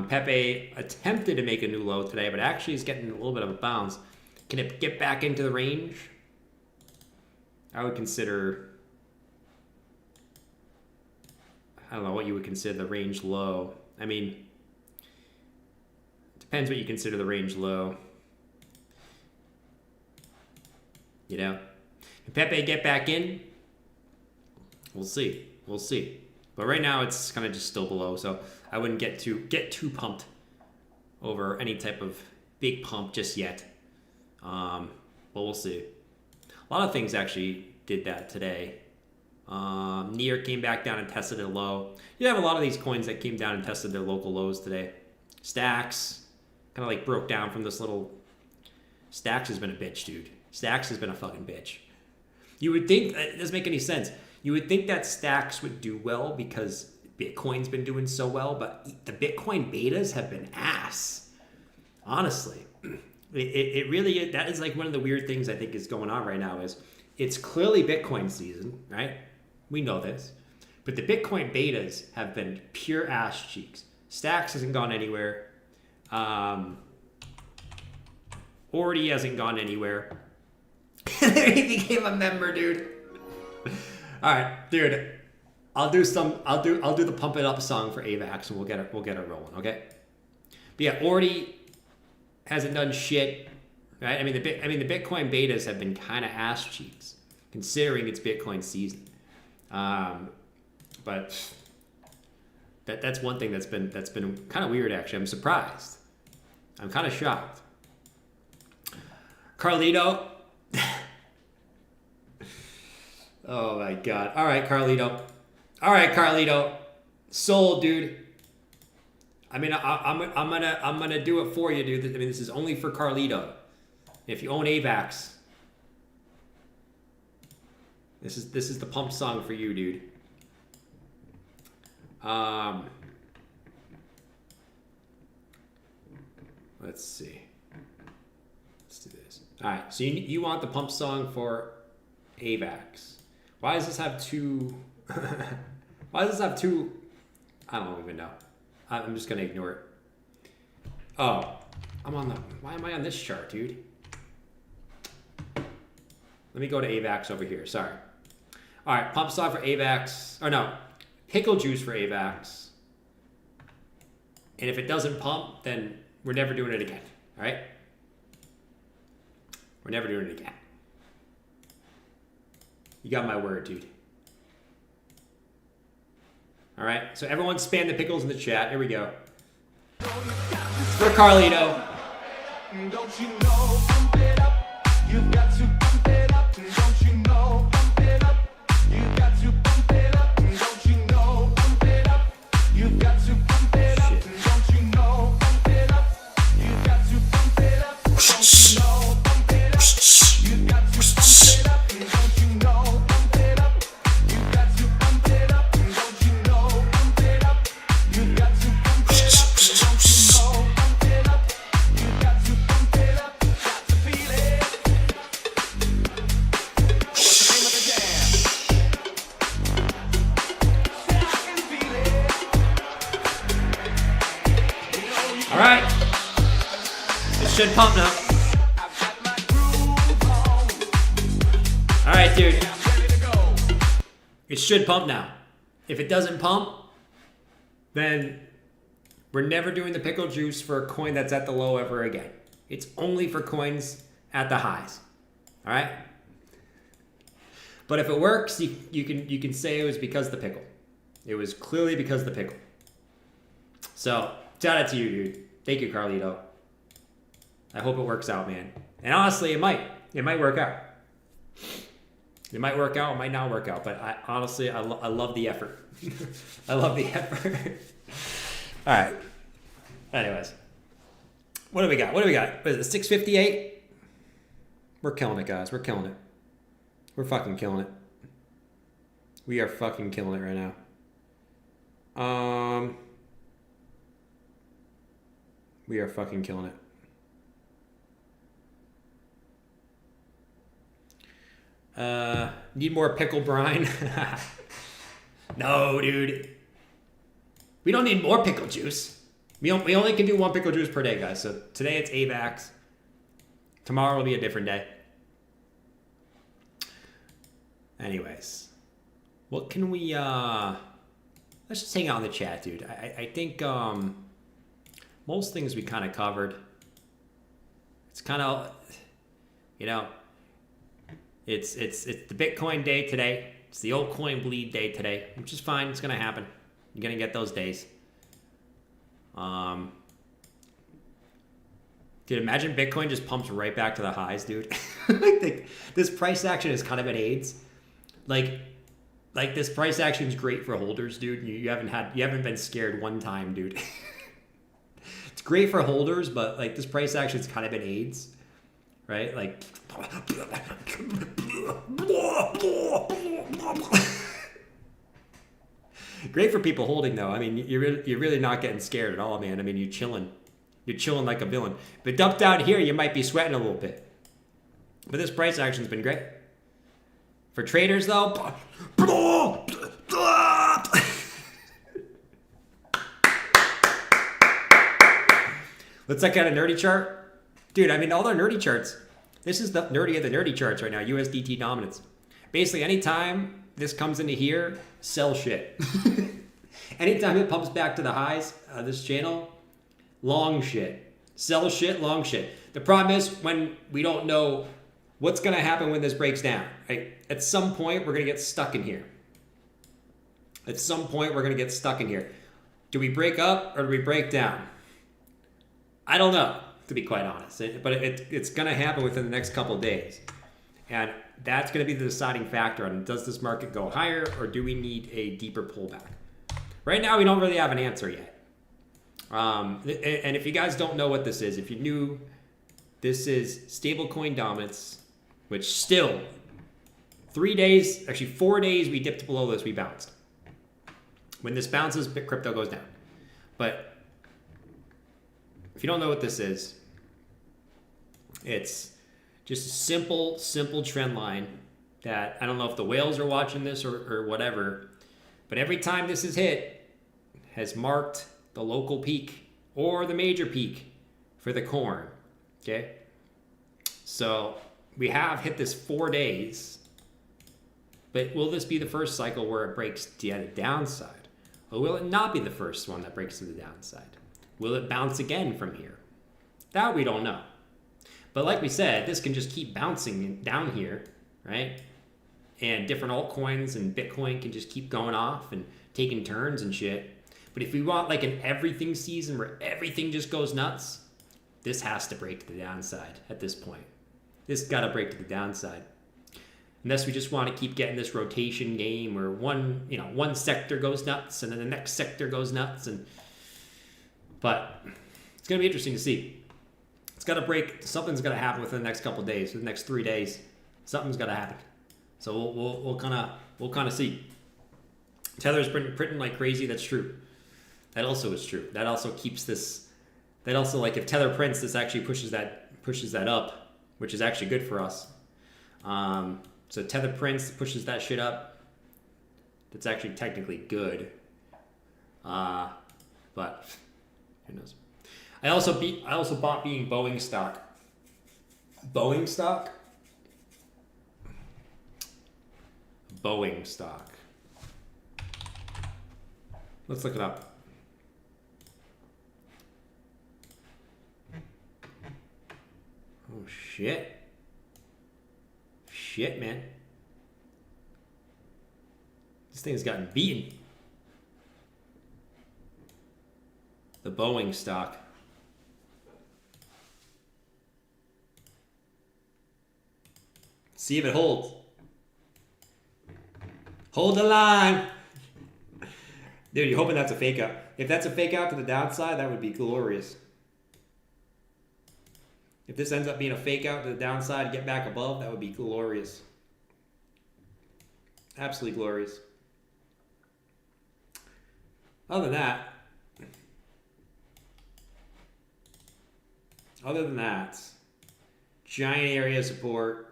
PEPE attempted to make a new low today, but actually is getting a little bit of a bounce. Can it get back into the range? I would consider, I don't know what you would consider the range low. I mean, it depends what you consider the range low. Can PEPE get back in? We'll see. We'll see. But right now it's kind of just still below, so I wouldn't get too pumped over any type of big pump just yet. But we'll see. A lot of things actually did that today. Near came back down and tested a low. You have a lot of these coins that came down and tested their local lows today. Stacks kind of like broke down from this little. Stacks has been a bitch, dude. Stacks has been a fucking bitch. You would think, it doesn't make any sense. You would think that Stacks would do well because Bitcoin's been doing so well, but the Bitcoin betas have been ass. Honestly. It really is. That is like one of the weird things I think is going on right now is it's clearly Bitcoin season, right? We know this. But the Bitcoin betas have been pure ass cheeks. Stacks hasn't gone anywhere. Already hasn't gone anywhere. He became a member, dude. All right, dude. I'll do the pump it up song for AVAX and we'll get it rolling, okay? But yeah, already hasn't done shit, right? I mean the Bitcoin betas have been kind of ass cheeks considering it's Bitcoin season. But that's one thing that's been kind of weird actually. I'm surprised. I'm kind of shocked. Carlito. Oh my God. All right, Carlito. Sold, dude. I mean, I'm gonna do it for you, dude. I mean, this is only for Carlito. If you own AVAX, this is the pump song for you, dude. Let's see. Let's do this. All right. So you want the pump song for AVAX. Why does this have two? Why does this have two? I don't even know. I'm just going to ignore it. Oh, I'm on the... Why am I on this chart, dude? Let me go to AVAX over here. Sorry. All right. Pump song for AVAX. Or no. Pickle juice for AVAX. And if it doesn't pump, then we're never doing it again. All right? We're never doing it again. You got my word, dude. All right? So everyone spam the pickles in the chat. Here we go. For Carlito. Don't you know, pump it up. You've got to pump it up. Don't you know, pump it up. You've got to pump it up. Don't you know, pump it up. You've got to pump it up. Don't you know, pump it up. You've got to pump it up. Don't you know, pump it up. You've got to pump it up. Don't you know, pump it up. You've got to pump it up. Don't you know, pump it up. You've got to pump it up. Don't you know, pump it up. You've got to pump it up. Got to feel it. What's the name of the jam? Say I can feel it. You know you All right. It should pump now. I've got my groove on. All right, dude. I'm ready to go. It should pump now. If it doesn't pump, then we're never doing the pickle juice for a coin that's at the low ever again. It's only for coins at the highs. All right? But if it works, you can say it was because of the pickle. It was clearly because of the pickle. So, shout out to you, dude. Thank you, Carlito. I hope it works out, man. And honestly, it might. It might work out. It might work out. It might not work out. But I honestly, I love the effort. I love the effort. All right. Anyways. What do we got? What is it, 658? We're killing it, guys. We're killing it. We're fucking killing it. We are fucking killing it right now. We are fucking killing it. Need more pickle brine? No, dude. We don't need more pickle juice. We only can do one pickle juice per day, guys. So today it's AVAX. Tomorrow will be a different day. Anyways. What can we, let's just hang out in the chat, dude. I think, most things we kind of covered. It's kind of, you know, it's the Bitcoin day today. It's the altcoin bleed day today, which is fine. It's going to happen. You're going to get those days. Dude, imagine Bitcoin just pumps right back to the highs, dude. Like this price action is kind of an AIDS. Like this price action is great for holders, dude. You haven't been scared one time, dude. It's great for holders, but like this price action is kind of an AIDS, right? Like great for people holding though. I mean, you're really not getting scared at all, man. I mean, you're chilling like a villain. But dumped out here, you might be sweating a little bit. But this price action's been great. For traders though, let's look at a nerdy chart. Dude, I mean, all our nerdy charts. This is the nerdy of the nerdy charts right now, USDT dominance. Basically, anytime this comes into here, sell shit. Anytime it pumps back to the highs, this channel, long shit. Sell shit, long shit. The problem is when we don't know what's going to happen when this breaks down. Right? At some point, we're going to get stuck in here. At some point, we're going to get stuck in here. Do we break up or do we break down? I don't know, to be quite honest. But it's going to happen within the next couple of days. And that's going to be the deciding factor on does this market go higher or do we need a deeper pullback? Right now, we don't really have an answer yet. And if you guys don't know what this is, if you're new, this is stablecoin dominance, which still 4 days, we dipped below this, we bounced. When this bounces, crypto goes down. But If you don't know what this is, it's just a simple trend line that I don't know if the whales are watching this or whatever, but every time this is hit, has marked the local peak or the major peak for the corn. Okay, so we have hit this 4 days, but will this be the first cycle where it breaks the downside? Or will it not be the first one that breaks to the downside? Will it bounce again from here? That we don't know. But like we said, this can just keep bouncing down here, right? And different altcoins and Bitcoin can just keep going off and taking turns and shit. But if we want like an everything season where everything just goes nuts, this has to break to the downside at this point. This got to break to the downside. Unless we just want to keep getting this rotation game where one sector goes nuts and then the next sector goes nuts. But it's going to be interesting to see. It's got to break. Something's got to happen within the next couple of days, the next 3 days. Something's got to happen. So we'll kind of see. Tether's printing like crazy. That's true. That also is true. That also keeps this. That also, like, if Tether prints, this actually pushes that up, which is actually good for us. So Tether prints, pushes that shit up. That's actually technically good. But who knows? I also bought being Boeing stock. Boeing stock. Boeing stock. Let's look it up. Oh shit. Shit, man. This thing's gotten beaten. The Boeing stock. See if it holds. Hold the line. Dude, you're hoping that's a fake out. If that's a fake out to the downside, that would be glorious. If this ends up being a fake out to the downside, get back above, that would be glorious. Absolutely glorious. Other than that, giant area of support.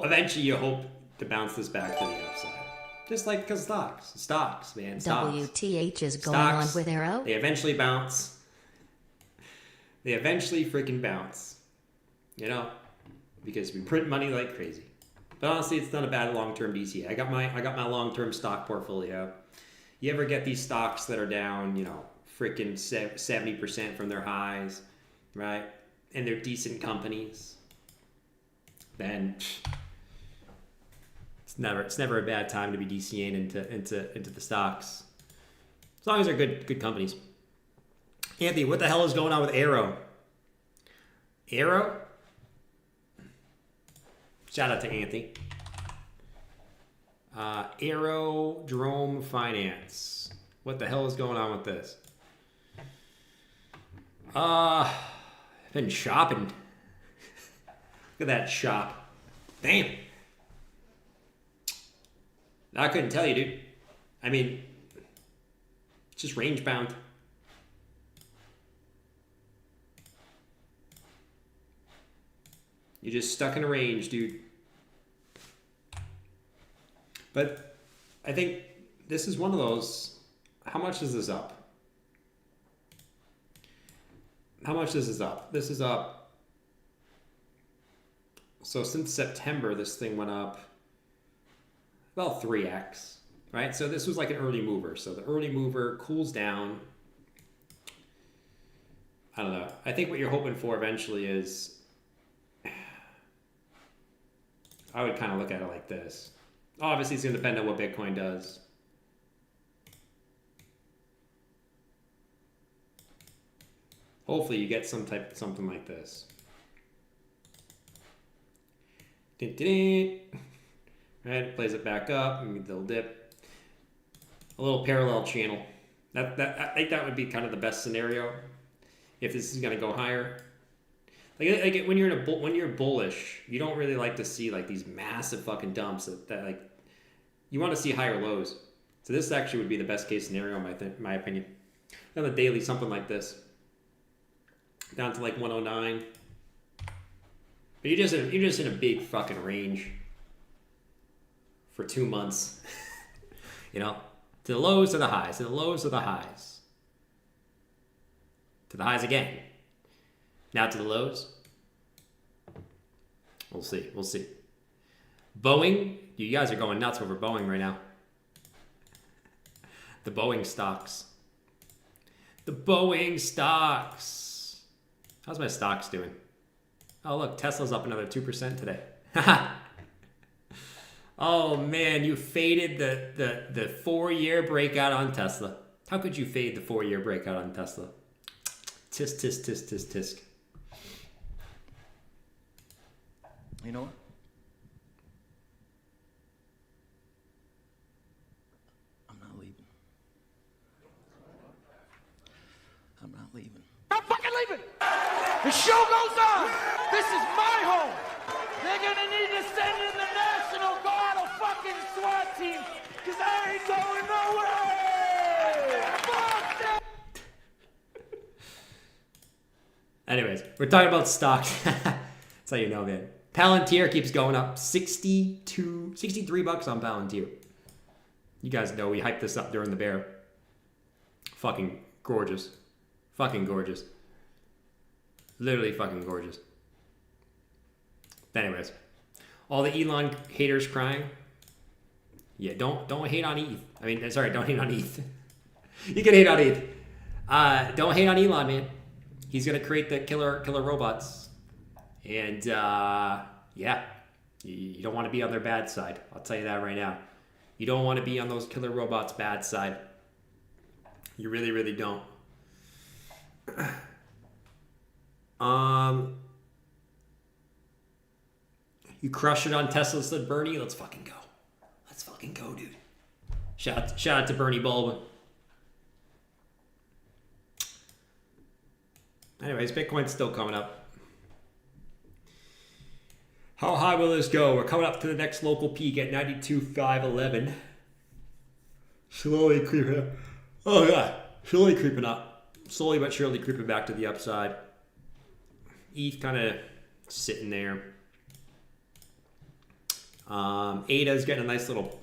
Eventually you hope to bounce this back to the upside. Just like because stocks, man. Stocks. WTH is going Stocks, on with Arrow? They eventually bounce. They eventually freaking bounce. Because we print money like crazy. But honestly, it's not a bad long-term DCA. I got my long-term stock portfolio. You ever get these stocks that are down, freaking 70% from their highs, right? And they're decent companies. Then it's never a bad time to be DCAing into the stocks, as long as they're good companies. Anthony, what the hell is going on with Aero? Aero? Shout out to Anthony. Aerodrome Finance. What the hell is going on with this? I've been shopping. Look at that shop. Damn. I couldn't tell you, dude. I mean, it's just range bound. You're just stuck in a range, dude. But I think this is one of those. How much is this up? How much this is up? This is up. So since September, this thing went up about 3x, right? So this was like an early mover. So the early mover cools down. I don't know. I think what you're hoping for eventually is, I would kind of look at it like this. Obviously, it's going to depend on what Bitcoin does. Hopefully, you get something like this. Right, it plays it back up, and they'll dip. A little parallel channel. I think that would be kind of the best scenario if this is going to go higher. Like when you're bullish, you don't really like to see like these massive fucking dumps that like you want to see higher lows. So this actually would be the best case scenario in my opinion. On the daily, something like this. Down to like 109. But you're just in a big fucking range for 2 months. You know? To the lows, to the highs, to the lows, to the highs. To the highs again. Now to the lows. We'll see. We'll see. Boeing. You guys are going nuts over Boeing right now. The Boeing stocks. The Boeing stocks. How's my stocks doing? Oh, look. Tesla's up another 2% today. Oh, man. You faded the 4-year breakout on Tesla. How could you fade the 4-year breakout on Tesla? Tisk, tisk, tisk, tisk, tisk. You know what? I'm not leaving. I'm not leaving. I'm fucking leaving. The show goes on. This is my home. They're gonna need to send in the National Guard or fucking SWAT team, because I ain't going nowhere. Fuck that. Anyways, we're talking about stocks. That's how you know, man. Palantir keeps going up. 63 bucks on Palantir. You guys know we hyped this up during the bear. Fucking gorgeous. Fucking gorgeous. Literally fucking gorgeous. Anyways, all the Elon haters crying. Yeah, don't hate on ETH. I mean, sorry, don't hate on ETH. You can hate on ETH. Don't hate on Elon, man. He's gonna create the killer robots. And yeah, you don't want to be on their bad side. I'll tell you that right now. You don't want to be on those killer robots' bad side. You really, really don't. You crush it on Tesla, said Bernie. Let's fucking go. Let's fucking go, dude. Shout out to Bernie Baldwin. Anyways, Bitcoin's still coming up. How high will this go? We're coming up to the next local peak at 92,511. Slowly creeping up. Oh, yeah. Slowly creeping up. Slowly but surely creeping back to the upside. ETH kind of sitting there. ADA's getting a nice little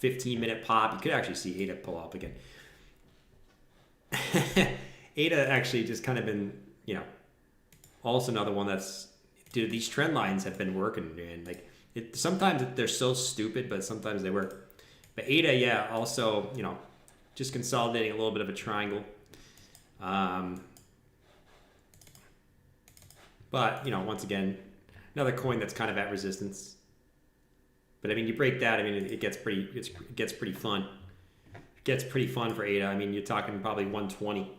15-minute pop. You could actually see ADA pull up again. ADA actually just kind of been, you know, also another one that's, dude, these trend lines have been working, man. Like, sometimes they're so stupid, but sometimes they work. But ADA, yeah, also, you know, just consolidating a little bit of a triangle. But, you know, once again, another coin that's kind of at resistance. But I mean, you break that, I mean, it gets pretty fun. It gets pretty fun for ADA. I mean, you're talking probably 120.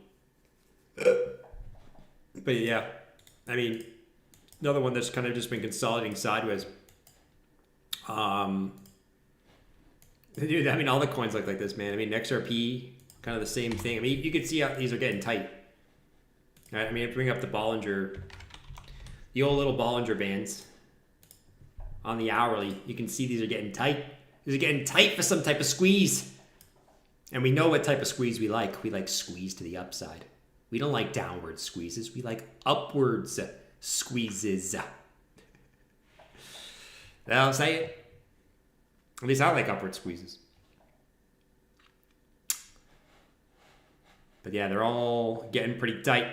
But yeah, I mean, another one that's kind of just been consolidating sideways. Dude, I mean, all the coins look like this, man. I mean, XRP, kind of the same thing. I mean, you can see how these are getting tight. All right, I mean, bring up the Bollinger, the old little Bollinger Bands on the hourly. You can see these are getting tight. These are getting tight for some type of squeeze. And we know what type of squeeze we like. We like squeeze to the upside. We don't like downward squeezes. We like upwards squeezes. I'll say it. At least I like upward squeezes. But yeah, they're all getting pretty tight.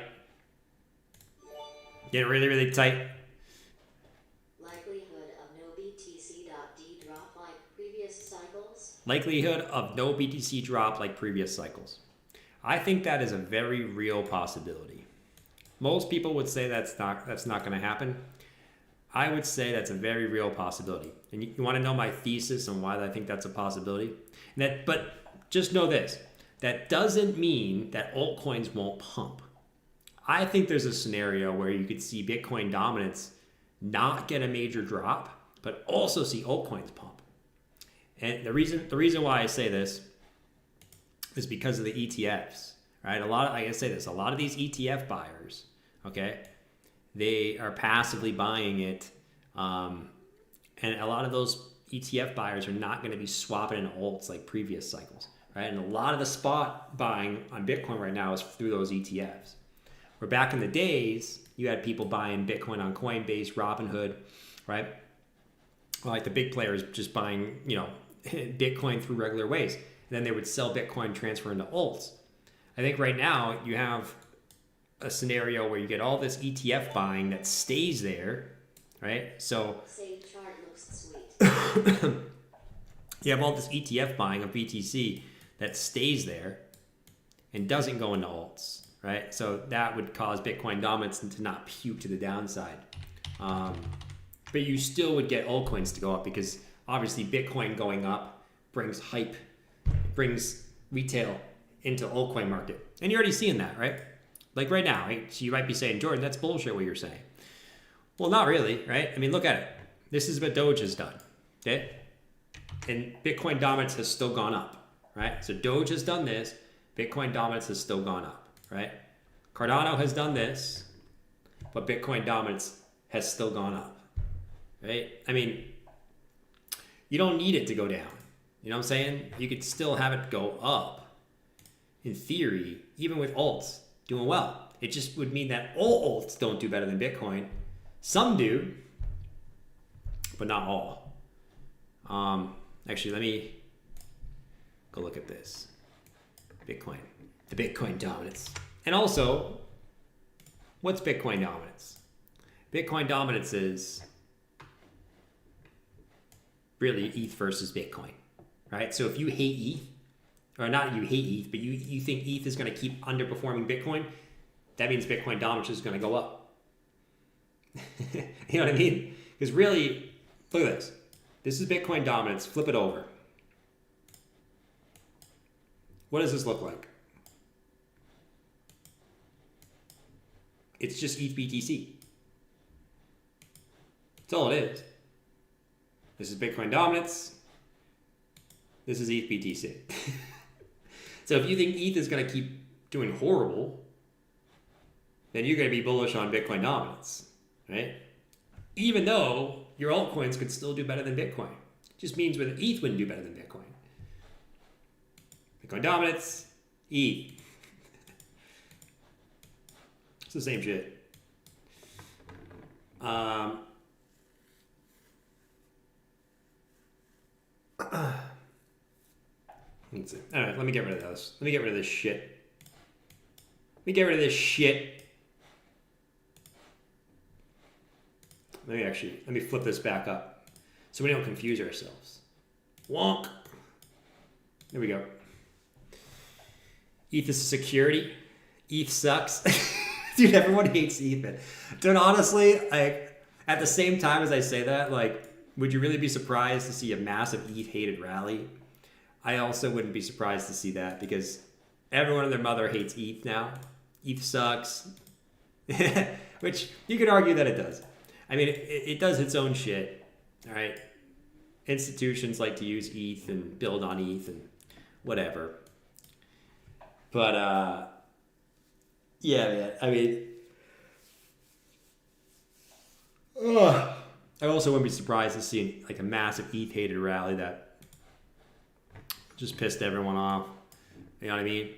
Getting really, really tight. Likelihood of no BTC.D drop like previous cycles? Likelihood of no BTC drop like previous cycles. I think that is a very real possibility. Most people would say that's not going to happen. I would say that's a very real possibility. And you want to know my thesis on why I think that's a possibility? But just know this. That doesn't mean that altcoins won't pump. I think there's a scenario where you could see Bitcoin dominance not get a major drop, but also see altcoins pump. And the reason why I say this is because of the ETFs, right? A lot of these ETF buyers, okay, they are passively buying it, and a lot of those ETF buyers are not going to be swapping in alts like previous cycles. right? And a lot of the spot buying on Bitcoin right now is through those ETFs. Where back in the days, you had people buying Bitcoin on Coinbase, Robinhood, right? Like the big players just buying, Bitcoin through regular ways. And then they would sell Bitcoin, transfer into alts. I think right now you have a scenario where you get all this ETF buying that stays there, right? So Same chart looks sweet. you have all this ETF buying of BTC that stays there and doesn't go into alts, right? So that would cause Bitcoin dominance to not puke to the downside. But you still would get altcoins to go up because obviously Bitcoin going up brings hype, brings retail into altcoin market. And you're already seeing that, right? Like right now, right? So you might be saying, Jordan, that's bullshit what you're saying. Well, not really, right? I mean, look at it. This is what Doge has done, okay? And Bitcoin dominance has still gone up, right? So Doge has done this. Bitcoin dominance has still gone up, right? Cardano has done this, but Bitcoin dominance has still gone up, right? I mean, you don't need it to go down. You know what I'm saying? You could still have it go up, in theory, even with alts doing well. It just would mean that all alts don't do better than Bitcoin. Some do, but not all. Actually, let me go look at this. Bitcoin, the Bitcoin dominance. And also, what's Bitcoin dominance? Bitcoin dominance is really ETH versus Bitcoin, right? So if you hate ETH, or not you hate ETH, but you think ETH is going to keep underperforming Bitcoin, that means Bitcoin dominance is going to go up. You know what I mean? Because really, look at this. This is Bitcoin dominance. Flip it over. What does this look like? It's just ETH BTC. That's all it is. This is Bitcoin dominance. This is ETH BTC. So if you think ETH is going to keep doing horrible, then you're going to be bullish on Bitcoin dominance, right? Even though your altcoins could still do better than Bitcoin. It just means with ETH wouldn't do better than Bitcoin. Bitcoin dominance, ETH. It's the same shit. Let's see. All right, let me get rid of those. Let me get rid of this shit. Let me get rid of this shit. Let me flip this back up so we don't confuse ourselves. Wonk. There we go. ETH is security. ETH sucks. Dude, everyone hates ETH, man. Dude, honestly, at the same time as I say that, would you really be surprised to see a massive ETH-hated rally? I also wouldn't be surprised to see that because everyone and their mother hates ETH now. ETH sucks. Which you could argue that it does. I mean, it does its own shit, all right? Institutions like to use ETH and build on ETH and whatever. But, yeah, man, I mean, I also wouldn't be surprised to see a massive ETH-hated rally that just pissed everyone off. You know what I mean?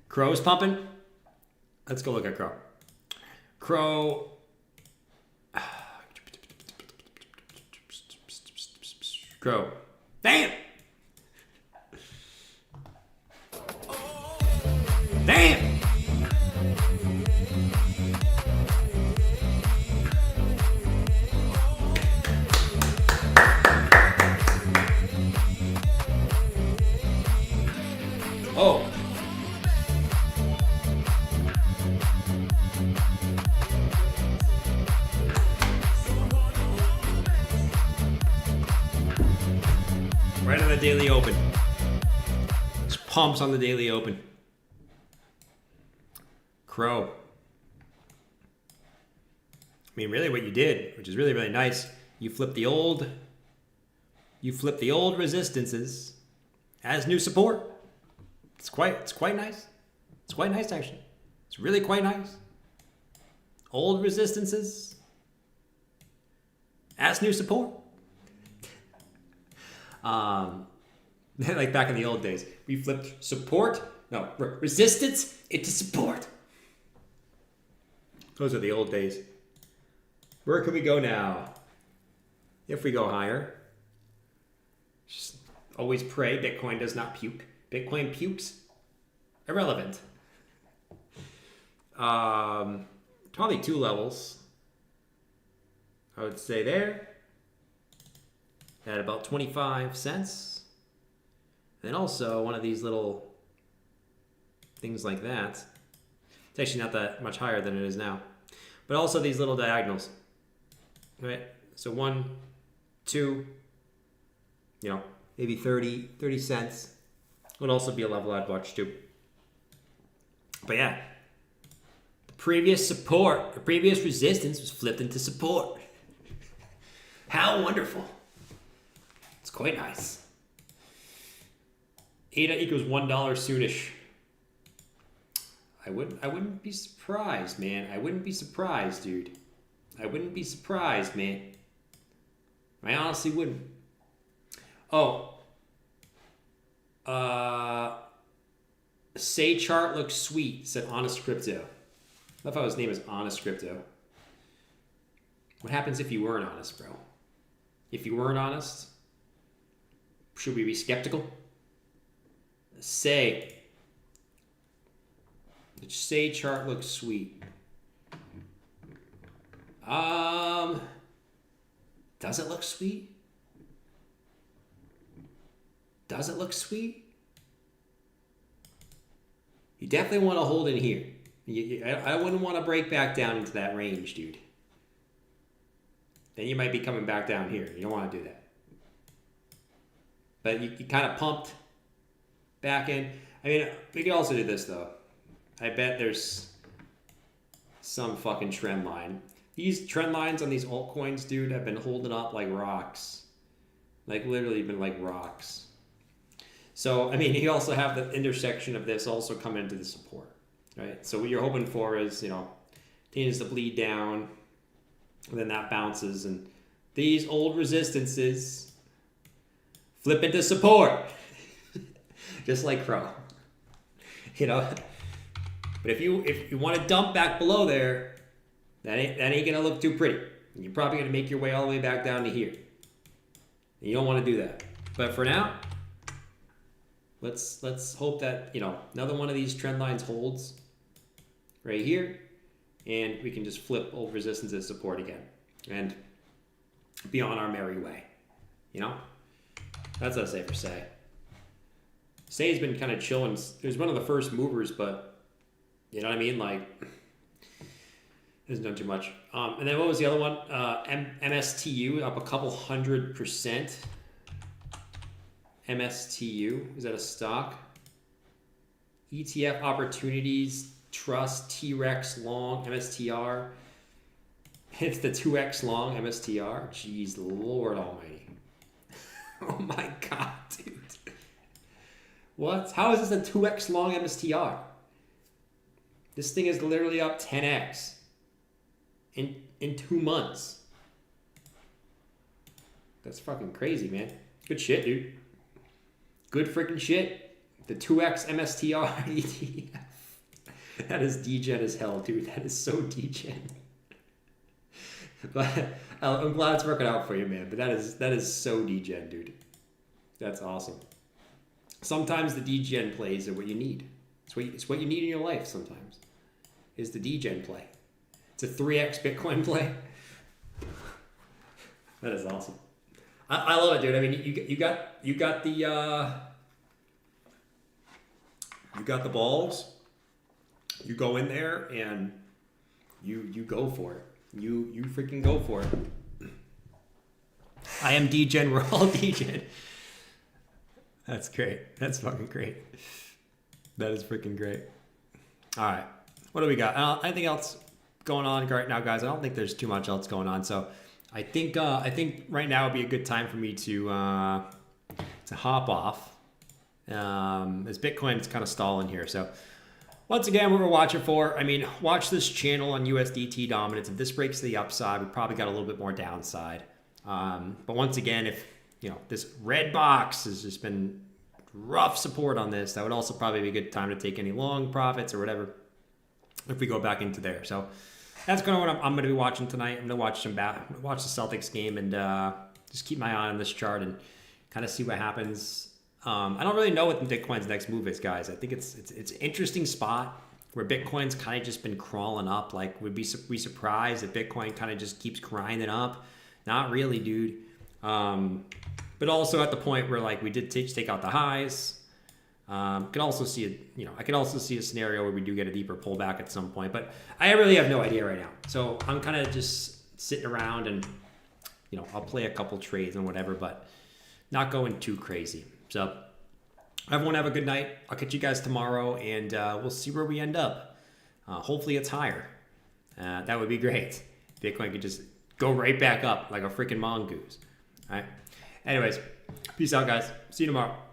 Crow's pumping. Let's go look at Crow. Crow. Crow. Damn! Damn! Oh. Right on the daily open. Just pumps on the daily open. Crow. I mean, really what you did, which is really, really nice, you flipped the old resistances as new support. It's quite nice. It's quite nice, actually. It's really quite nice. Old resistances as new support. Like back in the old days, we flipped resistance into support. Those are the old days. Where can we go now? If we go higher, just always pray Bitcoin does not puke. Bitcoin pukes. Irrelevant. Probably 2 levels. I would say there. At about 25 cents. And also one of these little things like that. It's actually not that much higher than it is now. But also these little diagonals. Right? So 1, 2, maybe 30 cents. Would also be a level I'd watch too. But yeah. The previous support, the previous resistance was flipped into support. How wonderful. It's quite nice. ADA equals $1 soonish. I wouldn't be surprised, man. I wouldn't be surprised, dude. I wouldn't be surprised, man. I honestly wouldn't. Oh. Say chart looks sweet, said Honest Crypto. I love how his name is Honest Crypto. What happens if you weren't honest, bro? If you weren't honest, should we be skeptical? Say chart looks sweet. Does it look sweet? Does it look sweet? You definitely want to hold in here. I wouldn't want to break back down into that range, dude. Then you might be coming back down here. You don't want to do that. But you kind of pumped back in. I mean, we could also do this, though. I bet there's some fucking trend line. These trend lines on these altcoins, dude, have been holding up like rocks. Like, literally been like rocks. So, I mean, you also have the intersection of this also come into the support, right? So what you're hoping for is, continues to bleed down, and then that bounces, and these old resistances flip into support, just like Crow, But if you want to dump back below there, that ain't gonna look too pretty. You're probably gonna make your way all the way back down to here. And you don't want to do that. But for now, let's hope that another one of these trend lines holds right here, and we can just flip old resistance as support again and be on our merry way. That's what I say for Say. Say's been kind of chilling. It was one of the first movers, but you know what I mean? Like, hasn't done too much. And then what was the other one? MSTU up a couple 100%. MSTU, is that a stock? ETF Opportunities Trust T-Rex Long MSTR. It's the 2x long MSTR. Jeez, Lord Almighty. Oh my God, dude. What? How is this a 2x long MSTR? This thing is literally up 10x in 2 months. That's fucking crazy, man. Good shit, dude. Good freaking shit. The 2x MSTR ETF. That is degen as hell, dude. That is so degen. But I'm glad it's working out for you, man. But that is so degen, dude. That's awesome. Sometimes the degen plays are what you need. It's what you need in your life sometimes. Is the degen play. It's a 3x Bitcoin play. That is awesome. I love it, dude. I mean, you got the balls. You go in there and you go for it. You freaking go for it. I am degen. We're all degen. That's great. That's fucking great. That is freaking great. All right. What do we got? Anything else going on right now, guys? I don't think there's too much else going on. So I think right now would be a good time for me to hop off. As Bitcoin is kind of stalling here. So once again, what we're watching for, I mean, watch this channel on USDT dominance. If this breaks to the upside, we probably got a little bit more downside. But once again, if this red box has just been rough support on this, that would also probably be a good time to take any long profits or whatever if we go back into there. So that's kind of what I'm going to be watching tonight. I'm going to watch watch the Celtics game and just keep my eye on this chart and kind of see what happens. I don't really know what Bitcoin's next move is, guys. I think it's an interesting spot where Bitcoin's kind of just been crawling up. Like, would we surprised if Bitcoin kind of just keeps grinding up? Not really, dude. But also at the point where like we did take out the highs. Could also see it, I could also see a scenario where we do get a deeper pullback at some point, but I really have no idea right now. So I'm kind of just sitting around and, I'll play a couple trades and whatever, but not going too crazy. So everyone have a good night. I'll catch you guys tomorrow and we'll see where we end up. Hopefully it's higher. That would be great. Bitcoin could just go right back up like a freaking mongoose. All right. Anyways, peace out, guys. See you tomorrow.